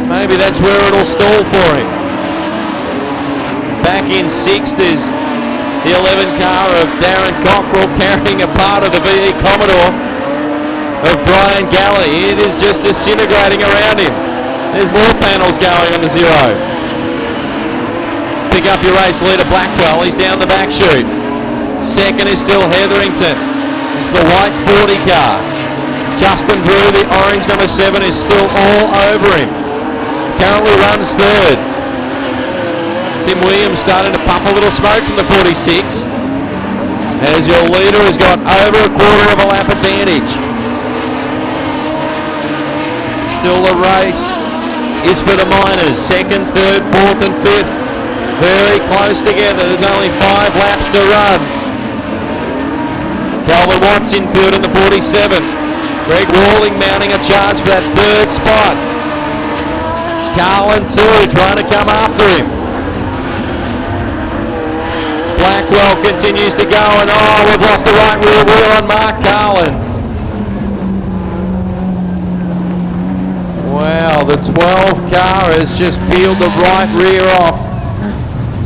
Maybe that's where it'll stall for him. Back in 6th is the 11 car of Darren Cockrell, carrying a part of the VE Commodore of Brian Galley. It is just disintegrating around him. There's more panels going on the 0. Pick up your race leader Blackwell, he's down the back chute. Second is still Hetherington. It's the white 40 car. Justin Drew, the orange number 7, is still all over him. Currently runs third. Tim Williams starting to puff a little smoke from the 46. As your leader has got over a quarter of a lap advantage. Still the race is for the minors. 2nd, 3rd, 4th and 5th. Very close together. There's only 5 laps to run. Calvin Watts in third in the 47. Greg Walling mounting a charge for that 3rd spot. Carlin too, trying to come after him. Blackwell continues to go, and we've lost the right rear wheel on Mark Carlin. Wow, the 12 car has just peeled the right rear off.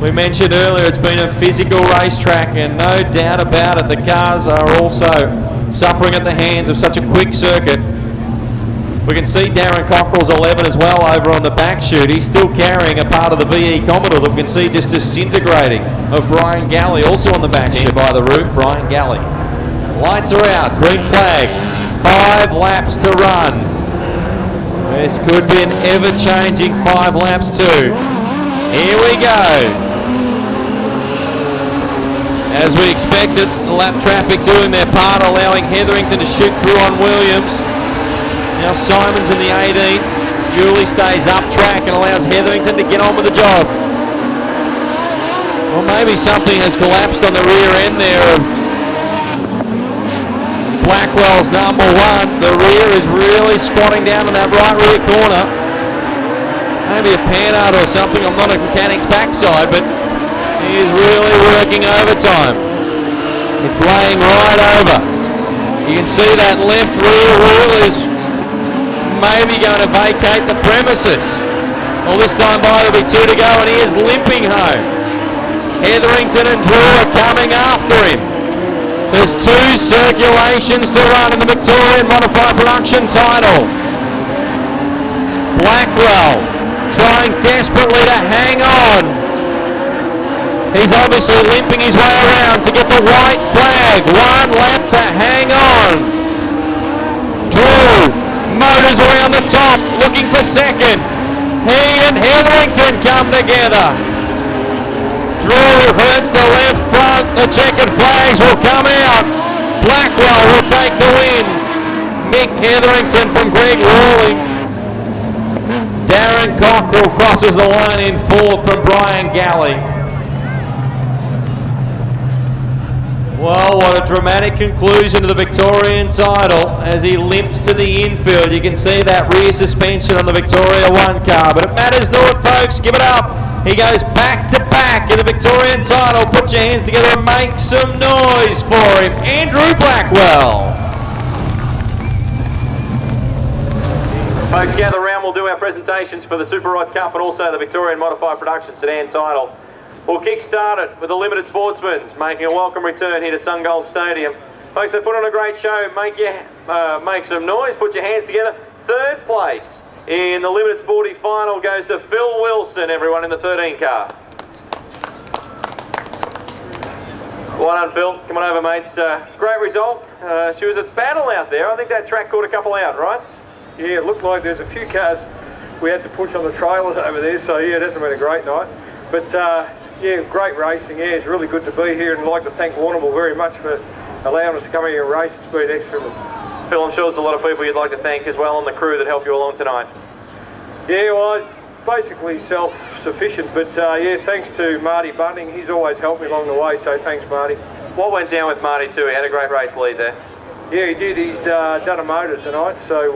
We mentioned earlier it's been a physical racetrack, and no doubt about it, the cars are also suffering at the hands of such a quick circuit. We can see Darren Cockrell's 11 as well over on the back chute. He's still carrying a part of the VE Commodore that we can see just disintegrating, of Brian Galley also on the back chute by the roof. Brian Galley. Lights are out, green flag, 5 laps to run. This could be an ever-changing 5 laps too. Here we go. As we expected, the lap traffic doing their part, allowing Hetherington to shoot through on Williams. Now Simon's in the 18. Julie stays up track and allows Hetherington to get on with the job. Well, maybe something has collapsed on the rear end there of Blackwell's number one. The rear is really squatting down in that right rear corner. Maybe a panhard or something. I'm not a mechanic's backside, but he is really working overtime. It's laying right over. You can see that left rear wheel is maybe going to vacate the premises. Well, this time by there'll be two to go, and he is limping home. Hetherington and Drew are coming after him. There's two circulations to run in the Victorian Modified Production title. Blackwell trying desperately to hang on. He's obviously limping his way around to get the white flag. One lap to hang on. Drew motors away on the top, looking for second. He and Hetherington come together. Drew hurts the left front. The checkered flags will come out. Blackwell will take the win. Mick Hetherington from Greg Rawling. Darren Cockrell crosses the line in fourth from Brian Galley. Well, what a dramatic conclusion to the Victorian title as he limps to the infield. You can see that rear suspension on the Victoria 1 car, but it matters not, folks. Give it up. He goes back to back in the Victorian title. Put your hands together and make some noise for him. Andrew Blackwell. Folks, gather round. We'll do our presentations for the Super Rod Cup and also the Victorian Modified Production Sedan title. We'll kick-start it with the Limited Sportsmen making a welcome return here to Sungold Stadium. Folks, they put on a great show. Make some noise. Put your hands together. Third place in the Limited Sporty final goes to Phil Wilson, everyone, in the 13 car. Well done, Phil. Come on over, mate. Great result. She was a battle out there. I think that track caught a couple out, right? Yeah, it looked like there's a few cars we had to push on the trailers over there, so yeah, it hasn't been a great night. But yeah, great racing. Yeah, it's really good to be here, and I'd like to thank Warrnambool very much for allowing us to come here and race. It's been excellent. Phil, I'm sure there's a lot of people you'd like to thank as well on the crew that helped you along tonight. Yeah, well, basically self-sufficient, but yeah, thanks to Marty Bunting. He's always helped me along the way, so thanks, Marty. What went down with Marty too? He had a great race lead there. Yeah, he did. He's done a motor tonight, so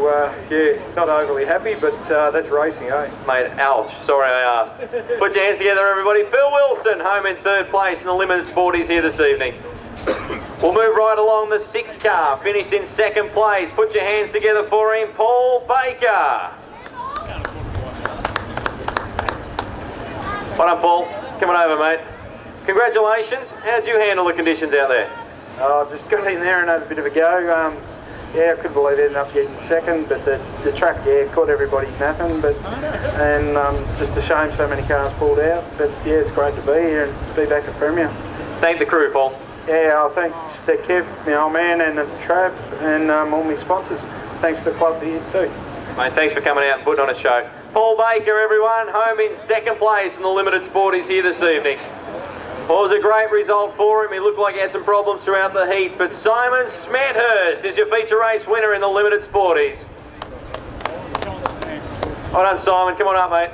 yeah, not overly happy, but that's racing, eh? Mate, ouch. Sorry I asked. Put your hands together, everybody. Phil Wilson, home in third place in the Limited Sporties here this evening. We'll move right along the 6th car, finished in second place. Put your hands together for him, Paul Baker. Well done, Paul. Come on over, mate. Congratulations. How did you handle the conditions out there? Just got in there and had a bit of a go. Yeah, I couldn't believe it ended up getting second, but the track, yeah, caught everybody napping. And just a shame so many cars pulled out. But yeah, it's great to be here and be back at Premier. Thank the crew, Paul. Yeah, I'll thank Kev, my old man, and the Trav, and all my sponsors. Thanks to the club here too. Mate, thanks for coming out and putting on a show. Paul Baker, everyone, home in second place in the Limited Sporties here this evening. Well, it was a great result for him. He looked like he had some problems throughout the heats, but Simon Smethurst is your feature race winner in the Limited Sporties. Well done, Simon. Come on up, mate.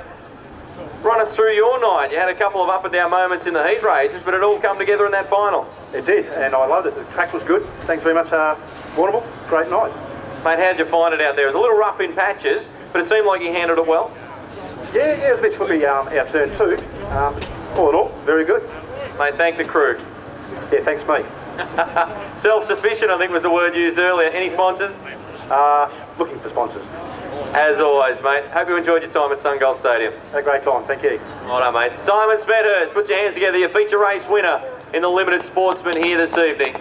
Run us through your night. You had a couple of up and down moments in the heat races, but it all come together in that final. It did, and I loved it. The track was good. Thanks very much, Warrnambool. Great night. Mate, how'd you find it out there? It was a little rough in patches, but it seemed like you handled it well. Yeah, it was a bit slippy our turn too. All in all, very good. Mate, thank the crew. Yeah, thanks, mate. Self-sufficient, I think was the word used earlier. Any sponsors? Looking for sponsors. As always, mate. Hope you enjoyed your time at Sungold Stadium. A great time, thank you. Well done, mate. Simon Smethurst, put your hands together. Your feature race winner in the Limited Sportsman here this evening.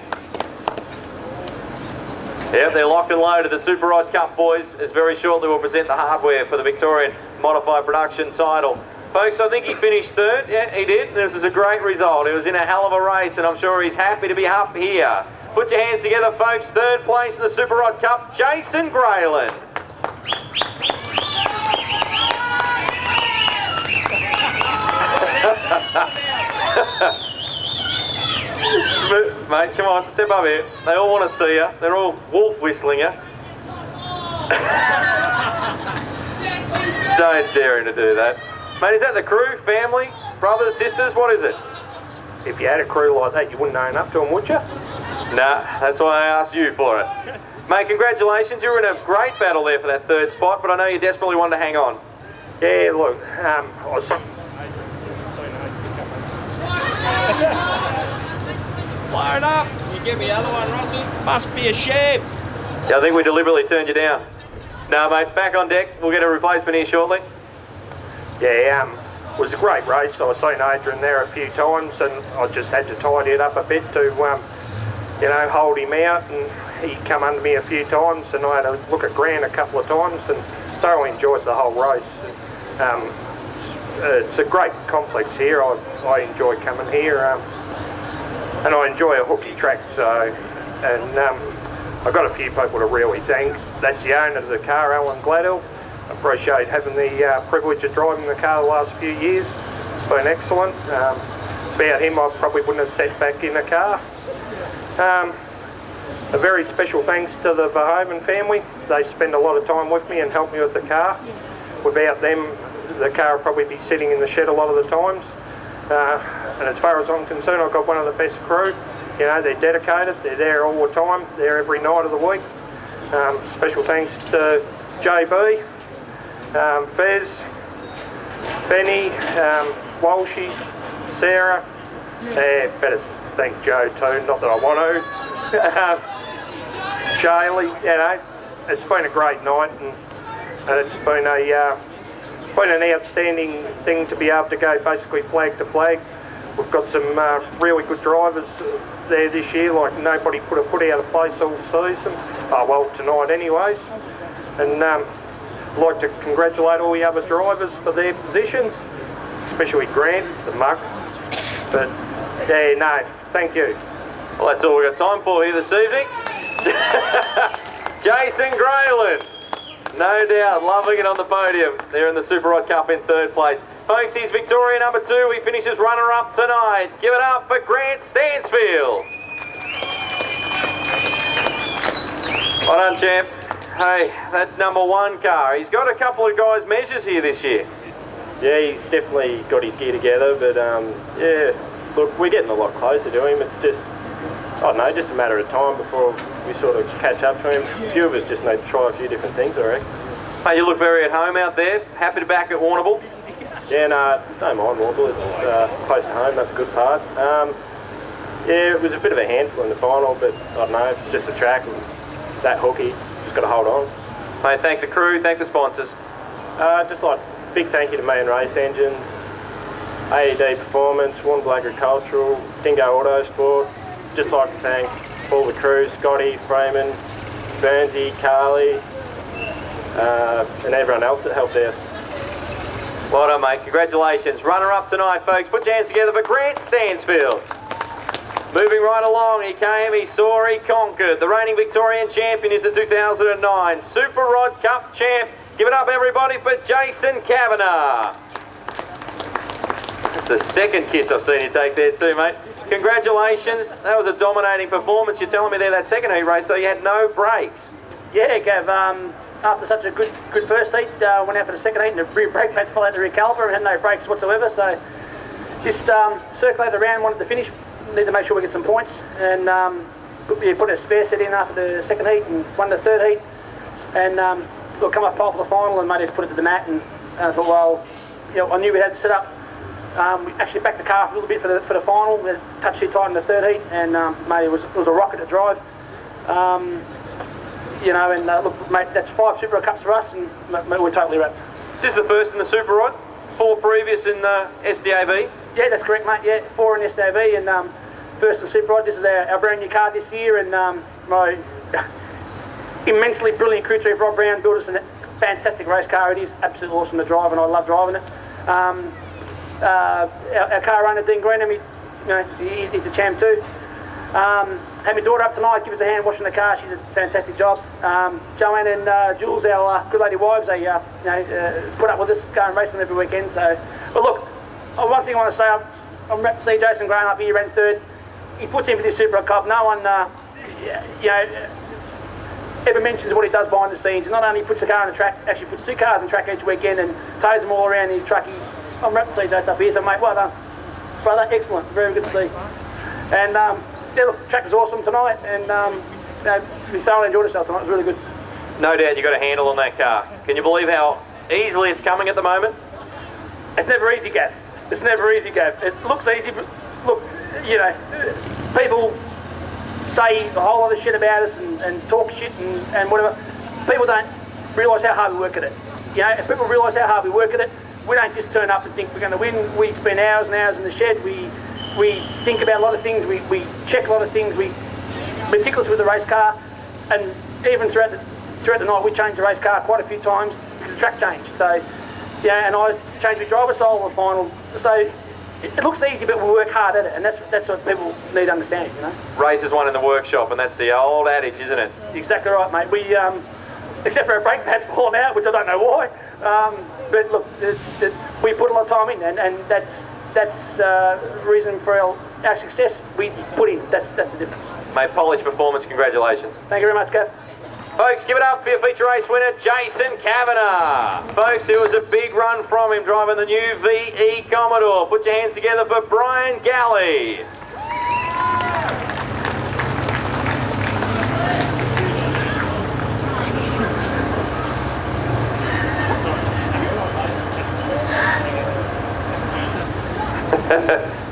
Yep, they're locked and loaded. The Super Rod Cup boys is very shortly will present the hardware for the Victorian Modified Production title. Folks, I think he finished third. Yeah, he did. This was a great result. It was in a hell of a race, and I'm sure he's happy to be up here. Put your hands together, folks. Third place in the Super Rod Cup, Jason Grayland. Mate, come on, step up here. They all want to see you. They're all wolf whistling you. Don't dare him to do that. Mate, is that the crew, family, brothers, sisters? What is it? If you had a crew like that, you wouldn't own up to them, would you? Nah, that's why I asked you for it. Mate, congratulations. You were in a great battle there for that third spot, but I know you desperately wanted to hang on. Yeah, look, I was... Blown up. You give me the other one, Rossi. Must be a shame. Yeah, I think we deliberately turned you down. No, mate, back on deck. We'll get a replacement here shortly. Yeah, it was a great race. I was seen Adrian there a few times, and I just had to tidy it up a bit to, you know, hold him out, and he come under me a few times, and I had to look at Grant a couple of times, and thoroughly enjoyed the whole race. It's a great complex here. I enjoy coming here, and I enjoy a hooky track. So, and I've got a few people to really thank. That's the owner of the car, Alan Gladhill. I appreciate having the privilege of driving the car the last few years. It's been excellent. Without him, I probably wouldn't have sat back in the car. A very special thanks to the Verhoeven family. They spend a lot of time with me and help me with the car. Without them, the car would probably be sitting in the shed a lot of the times. And as far as I'm concerned, I've got one of the best crew. You know, they're dedicated, they're there all the time, they're every night of the week. Special thanks to JB, Fez, Benny, Walshy, Sarah. Better thank Joe too, not that I want to. Shaylee, you know, it's been a great night, and it's been an outstanding thing to be able to go basically flag to flag. We've got some really good drivers there this year, like nobody put a foot out of place all season. Well, tonight anyways. And I'd like to congratulate all the other drivers for their positions, especially Grant, the muck. But yeah, no, thank you. Well, that's all we've got time for here this evening. Jason Grayland, no doubt, loving it on the podium. They're in the Super Rod Cup in third place. Folks, he's Victorian number 2. He finishes runner-up tonight. Give it up for Grant Stansfield. Well done, champ. Hey, that number 1 car. He's got a couple of guys' measures here this year. Yeah, he's definitely got his gear together, but yeah, look, we're getting a lot closer to him. It's just, I don't know, just a matter of time before we sort of catch up to him. A few of us just need to try a few different things, I reckon. Hey, you look very at home out there. Happy to back at Warrnambool. Yeah, no, don't mind Warrnambool. It's close to home, that's a good part. Yeah, it was a bit of a handful in the final, but I don't know, it's just a track and that hooky, just got to hold on. Hey, thank the crew, thank the sponsors. Just like, big thank you to Main Race Engines, AED Performance, Warrnambool Agricultural, Dingo Autosport. Just like to thank all the crew, Scotty, Freeman, Burnsy, Carly, and everyone else that helped out. Well done, mate. Congratulations. Runner-up tonight, folks. Put your hands together for Grant Stansfield. Moving right along, he came, he saw, he conquered. The reigning Victorian champion is the 2009 Super Rod Cup champ. Give it up, everybody, for Jason Kavanagh. That's the second kiss I've seen you take there too, mate. Congratulations. That was a dominating performance. You're telling me there that second heat race, so you had no brakes. Yeah, Gav, after such a good first heat, went out for the second heat and the rear brake pads fell out the rear caliper and had no brakes whatsoever, so just circulated around, wanted to finish, need to make sure we get some points, and put a spare set in after the second heat and won the third heat, and we'll come up pole for the final, and mate just put it to the mat, and I thought, well, you know, I knew we had to set up. We actually backed the car up a little bit for the final. We touched too tight in the third heat, and mate, it was a rocket to drive. You know, and look, mate, that's 5 Super Rod Cups for us, and mate, we're totally wrapped. Is this the first in the Super Rod? 4 previous in the SDAV? Yeah, that's correct, mate. Yeah, 4 in SDAV, and first in the Super Rod. This is our brand new car this year, and my immensely brilliant crew chief Rob Brown built us a fantastic race car. It is absolutely awesome to drive, and I love driving it. Our car owner Dean Greenham, he's a champ too. Had my daughter up tonight, give us a hand washing the car. She's a fantastic job. Joanne and Jules, our good lady wives, they put up with us, go and race them every weekend. So, but look, one thing I want to say, I'm wrapped to see Jason Graham up here, he ran third. He puts in for this Super Cup. No one, ever mentions what he does behind the scenes. And not only puts a car on the track, actually puts 2 cars on the track each weekend and tows them all around his truckie. I'm happy to see that stuff here, so mate, well done. Brother, excellent, very good to see. And yeah, look, the track was awesome tonight, and you know, we thoroughly enjoyed ourselves tonight. It was really good. No doubt you got a handle on that car. Can you believe how easily it's coming at the moment? It's never easy, Gav. It's never easy, Gav. It looks easy, but look, you know, people say a whole lot of shit about us and talk shit and whatever. People don't realise how hard we work at it. You know, if people realise how hard we work at it, we don't just turn up and think we're going to win. We spend hours and hours in the shed. We think about a lot of things. We check a lot of things. We're meticulous with the race car, and even throughout the night we changed the race car quite a few times because the track changed. So yeah, and I changed my driver style in the final. So it looks easy, but we work hard at it, and that's what people need to understand, you know. Race is won in the workshop, and that's the old adage, isn't it? Exactly right, mate. We, except for our brake pads falling out, which I don't know why, but look, we put a lot of time in, and that's the reason for our success. We put in. That's the difference. Mate, polished performance. Congratulations. Thank you very much, Gav. Folks, give it up for your feature race winner, Jason Kavanagh. Folks, it was a big run from him driving the new VE Commodore. Put your hands together for Brian Galley.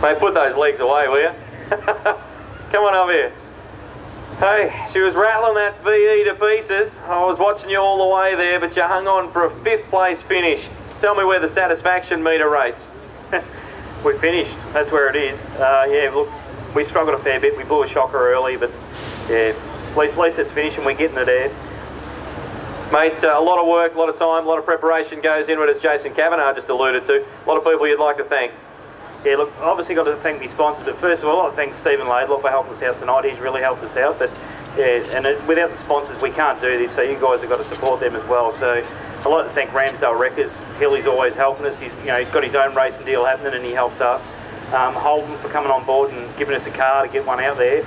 Mate, put those legs away, will you? Come on over here. Hey, she was rattling that VE to pieces. I was watching you all the way there, but you hung on for a 5th place finish. Tell me where the satisfaction meter rates. We finished, that's where it is. Yeah, look, we struggled a fair bit. We blew a shocker early, but yeah, at least it's finished and we're getting it there. Mate, a lot of work, a lot of time, a lot of preparation goes into it, as Jason Kavanagh just alluded to. A lot of people you'd like to thank. Yeah, look, obviously got to thank the sponsors, but first of all, I thank Stephen Laidlaw for helping us out tonight. He's really helped us out, but yeah, and without the sponsors, we can't do this, so you guys have got to support them as well. So I'd like to thank Ramsdale Wreckers. Hilly's always helping us. He's got his own racing deal happening, and he helps us. Holden for coming on board and giving us a car to get one out there.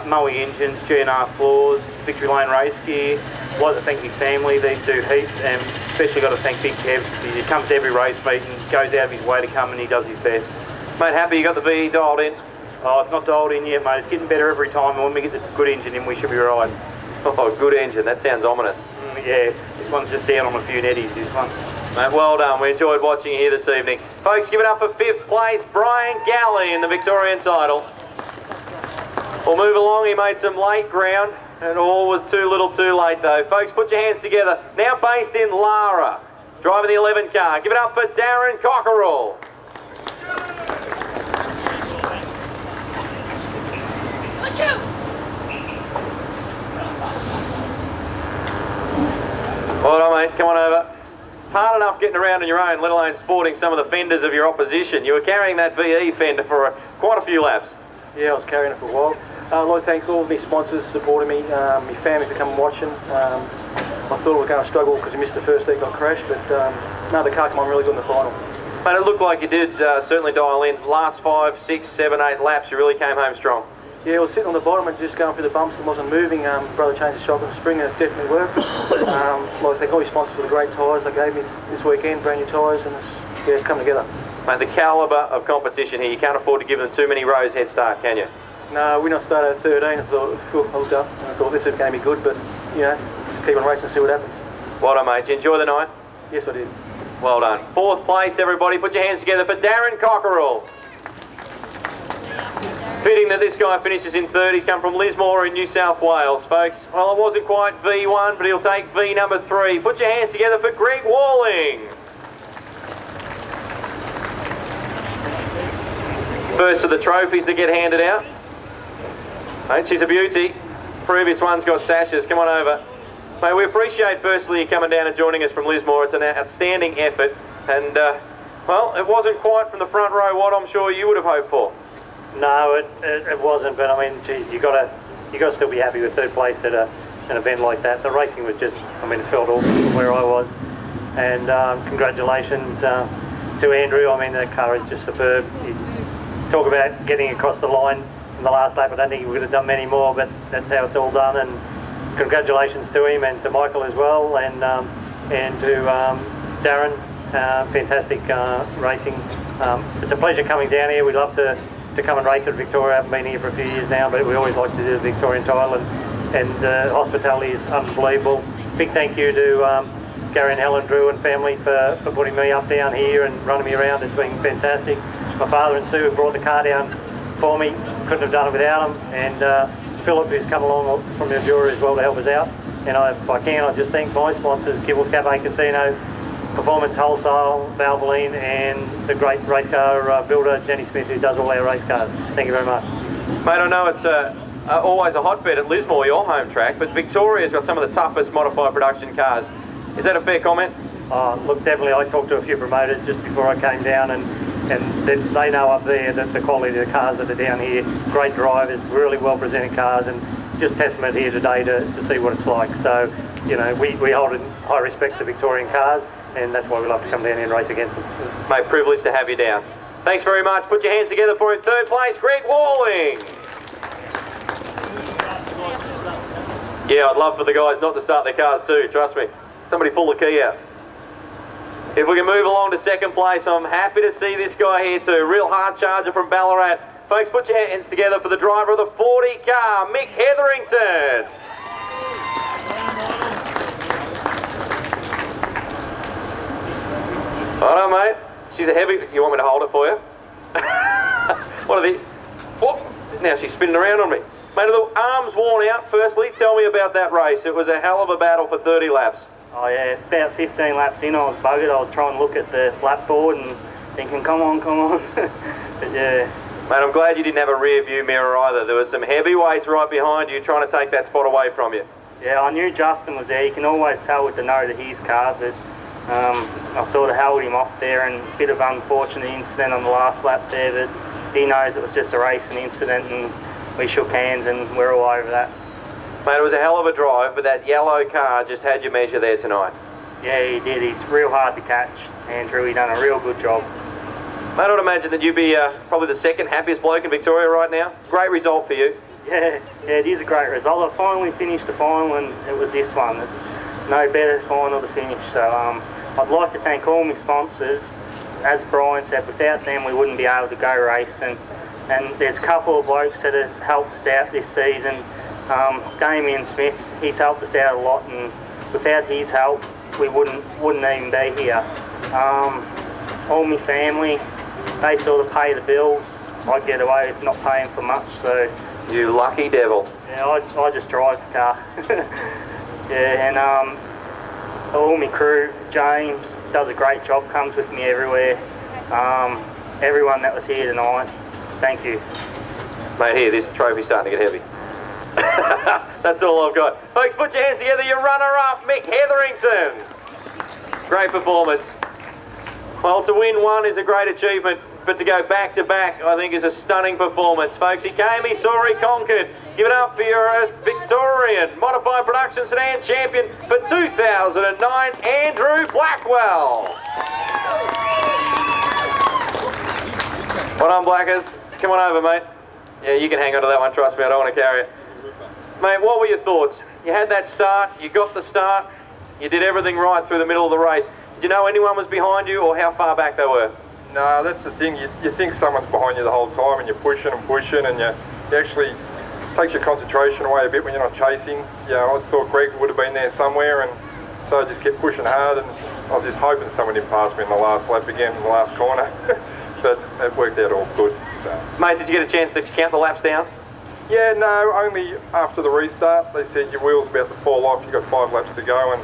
Moe Engines, GNR Floors, Victory Lane Race Gear. I'd like to thank his family. They do heaps, and especially got to thank Big Kev. He comes to every race meet and goes out of his way to come, and he does his best. Mate, happy you got the VE dialed in? Oh, it's not dialed in yet, mate. It's getting better every time, and when we get the good engine in, we should be right. Oh, good engine. That sounds ominous. Yeah, this one's just down on a few netties, this one. Mate, well done. We enjoyed watching you here this evening. Folks, give it up for 5th place, Brian Galley in the Victorian title. We'll move along. He made some late ground, and all was too little too late, though. Folks, put your hands together. Now based in Lara, driving the 11 car. Give it up for Darren Cockerell. Well done, mate. Come on over. It's hard enough getting around on your own, let alone sporting some of the fenders of your opposition. You were carrying that VE fender for quite a few laps. Yeah, I was carrying it for a while. I'd like to thank all of my sponsors supporting me, my family for coming and watching. I thought we were going to struggle because we missed the first heat, got crashed, but no, the car came on really good in the final. Mate, it looked like you did certainly dial in. Last 5, 6, 7, 8 laps, you really came home strong. Yeah, I was sitting on the bottom and just going through the bumps and wasn't moving. Brother changed the shock and the spring and it definitely worked. I'd like to thank all your sponsors for the great tyres they gave me this weekend, brand new tyres, and it's come together. Mate, the calibre of competition here, you can't afford to give them too many rows head start, can you? No, we not started at 13. I thought, I looked up and I thought this is going to be good, but just keep on racing and see what happens. Well done, mate. Did you enjoy the night? Yes, I did. Well done. 4th place, everybody. Put your hands together for Darren Cockerell. Fitting that this guy finishes in 3rd. He's come from Lismore in New South Wales, folks. Well, it wasn't quite V1, but he'll take V number 3. Put your hands together for Greg Walling. First of the trophies that get handed out. Mate, she's a beauty. Previous one's got sashes. Come on over. Mate, we appreciate firstly you coming down and joining us from Lismore. It's an outstanding effort. And, well, it wasn't quite from the front row what I'm sure you would have hoped for. No, it wasn't, but I mean, geez, you got to still be happy with 3rd place at an event like that. The racing was just, I mean, it felt awesome from where I was. And congratulations to Andrew. I mean, that car is just superb. You talk about getting across the line in the last lap. I don't think we would have done many more, but that's how it's all done. And congratulations to him and to Michael as well, and to Darren. Fantastic racing. It's a pleasure coming down here. We love to come and race at Victoria. I haven't been here for a few years now, but we always like to do the Victorian title, and hospitality is unbelievable. Big thank you to Gary and Helen, Drew and family for putting me up down here and running me around. It's been fantastic. My father and Sue have brought the car down for me. Couldn't have done it without them. And Philip, who's come along from Mildura as well to help us out. And if I can, I just thank my sponsors, Kibbles Cafe Casino, Performance Wholesale, Valvoline, and the great race car builder, Jenny Smith, who does all our race cars. Thank you very much. Mate, I know it's always a hotbed at Lismore, your home track, but Victoria's got some of the toughest modified production cars. Is that a fair comment? Look, definitely. I talked to a few promoters just before I came down, and they know up there that the quality of the cars that are down here, great drivers, really well presented cars, and just testament here today to see what it's like. So, you know, we hold in high respect to Victorian cars, and that's why we love to come down here and race against them. Mate, privileged to have you down. Thanks very much. Put your hands together for in third place, Greg Walling. Yeah, I'd love for the guys not to start their cars too, trust me. Somebody pull the key out. If we can move along to second place, I'm happy to see this guy here too. Real hard charger from Ballarat. Folks, put your hands together for the driver of the 40 car, Mick Hetherington. All right, mate. She's a heavy. You want me to hold it for you? What are the... Whoop. Now she's spinning around on me. Mate, are the arms worn out? Firstly, tell me about that race. It was a hell of a battle for 30 laps. Oh yeah, about 15 laps in, I was buggered. I was trying to look at the lap board and thinking, come on. But yeah. Mate, I'm glad you didn't have a rear view mirror either. There were some heavyweights right behind you trying to take that spot away from you. Yeah, I knew Justin was there. You can always tell with the note of his car, but I sort of held him off there, and a bit of unfortunate incident on the last lap there, but he knows it was just a racing incident, and we shook hands and we're all over that. Mate, it was a hell of a drive, but that yellow car just had your measure there tonight. Yeah, he did. He's real hard to catch, Andrew. He done a real good job. Mate, I'd imagine that you'd be probably the second happiest bloke in Victoria right now. Great result for you. Yeah, it is a great result. I finally finished the final, and it was this one. No better final to finish. So I'd like to thank all my sponsors. As Brian said, without them we wouldn't be able to go racing. And there's a couple of blokes that have helped us out this season. Damien Smith, he's helped us out a lot, and without his help we wouldn't even be here. All my family, they sort of pay the bills. I get away with not paying for much, so... You lucky devil. Yeah, I just drive the car. Yeah, and all my crew, James does a great job, comes with me everywhere. Everyone that was here tonight, thank you. Mate, here, this trophy's starting to get heavy. That's all I've got. Folks, put your hands together, your runner-up, Mick Hetherington. Great performance. Well, to win one is a great achievement, but to go back-to-back, I think, is a stunning performance. Folks, he came, he saw, he conquered. Give it up for your Victorian Modified Production Sedan Champion for 2009, Andrew Blackwell. Well done, Blackers. Come on over, mate. Yeah, you can hang on to that one, trust me, I don't want to carry it. Mate, what were your thoughts? You had that start, you got the start, you did everything right through the middle of the race. Did you know anyone was behind you, or how far back they were? No, that's the thing. You think someone's behind you the whole time, and you're pushing, and you actually takes your concentration away a bit when you're not chasing. Yeah, I thought Greg would have been there somewhere, and so I just kept pushing hard, and I was just hoping someone didn't pass me in the last lap again, in the last corner. But it worked out all good. So. Mate, did you get a chance to count the laps down? Yeah, no, only after the restart. They said your wheel's about to fall off, you've got 5 laps to go, and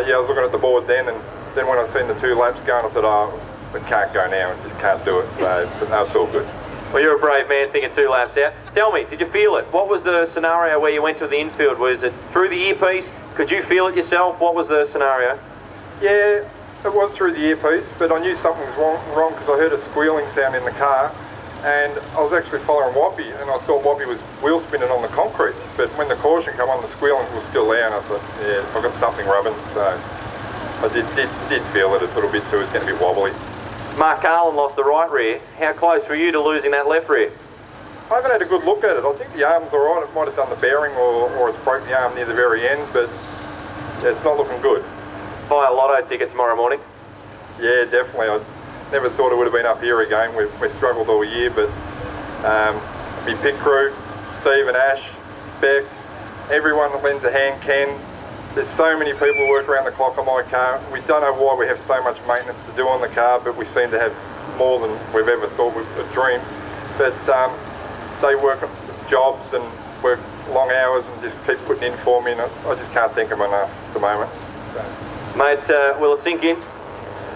yeah, I was looking at the board then, and then when I seen the 2 laps going, I thought, oh, it can't go now, it just can't do it. So, but no, it's all good. Well, you're a brave man thinking 2 laps out. Tell me, did you feel it? What was the scenario where you went to the infield? Was it through the earpiece? Could you feel it yourself? What was the scenario? Yeah, it was through the earpiece, but I knew something was wrong because I heard a squealing sound in the car, and I was actually following Woppy, and I thought Woppy was wheel spinning on the concrete. But when the caution came on, the squealing was still there, and I thought, yeah, I've got something rubbing. So I did feel it a little bit too. It was getting a bit wobbly. Mark Carlin lost the right rear. How close were you to losing that left rear? I haven't had a good look at it. I think the arm's all right. It might have done the bearing or it's broke the arm near the very end, but yeah, it's not looking good. Buy a lotto ticket tomorrow morning. Yeah, definitely. I never thought it would have been up here again. We've struggled all year, but my pit crew, Steve and Ash, Beck, everyone that lends a hand can. There's so many people who work around the clock on my car. We don't know why we have so much maintenance to do on the car, but we seem to have more than we've ever thought we've dreamed. But they work jobs and work long hours and just keep putting in for me, and I just can't thank them enough at the moment. So. Mate, will it sink in?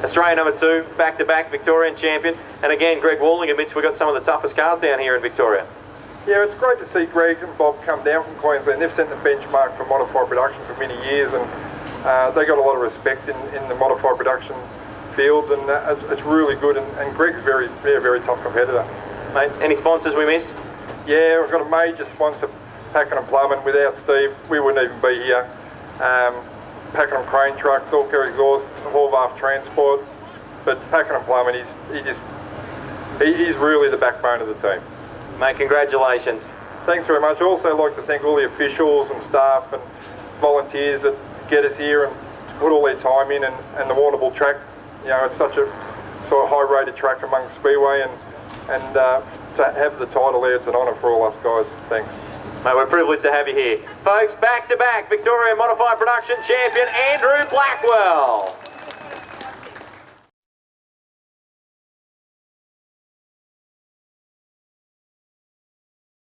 Australian number 2, back-to-back Victorian champion, and again Greg Walling admits we've got some of the toughest cars down here in Victoria. Yeah, it's great to see Greg and Bob come down from Queensland. They've set the benchmark for modified production for many years, and they got a lot of respect in the modified production fields, and it's really good, and Greg's very top competitor. Mate, any sponsors we missed? Yeah, we've got a major sponsor, Pakenham Plumbing. Without Steve, we wouldn't even be here. Pakenham Crane Trucks, All Care Exhaust, Horvath Transport. But Pakenham Plumbing, he's really the backbone of the team. Mate, congratulations. Thanks very much. I'd also like to thank all the officials and staff and volunteers that get us here and to put all their time in, and the Warrnambool track. You know, it's such a sort of high-rated track among Speedway, and to have the title there, it's an honour for all us guys. Thanks. Mate, we're privileged to have you here. Folks, back-to-back Victorian Modified Production Champion Andrew Blackwell.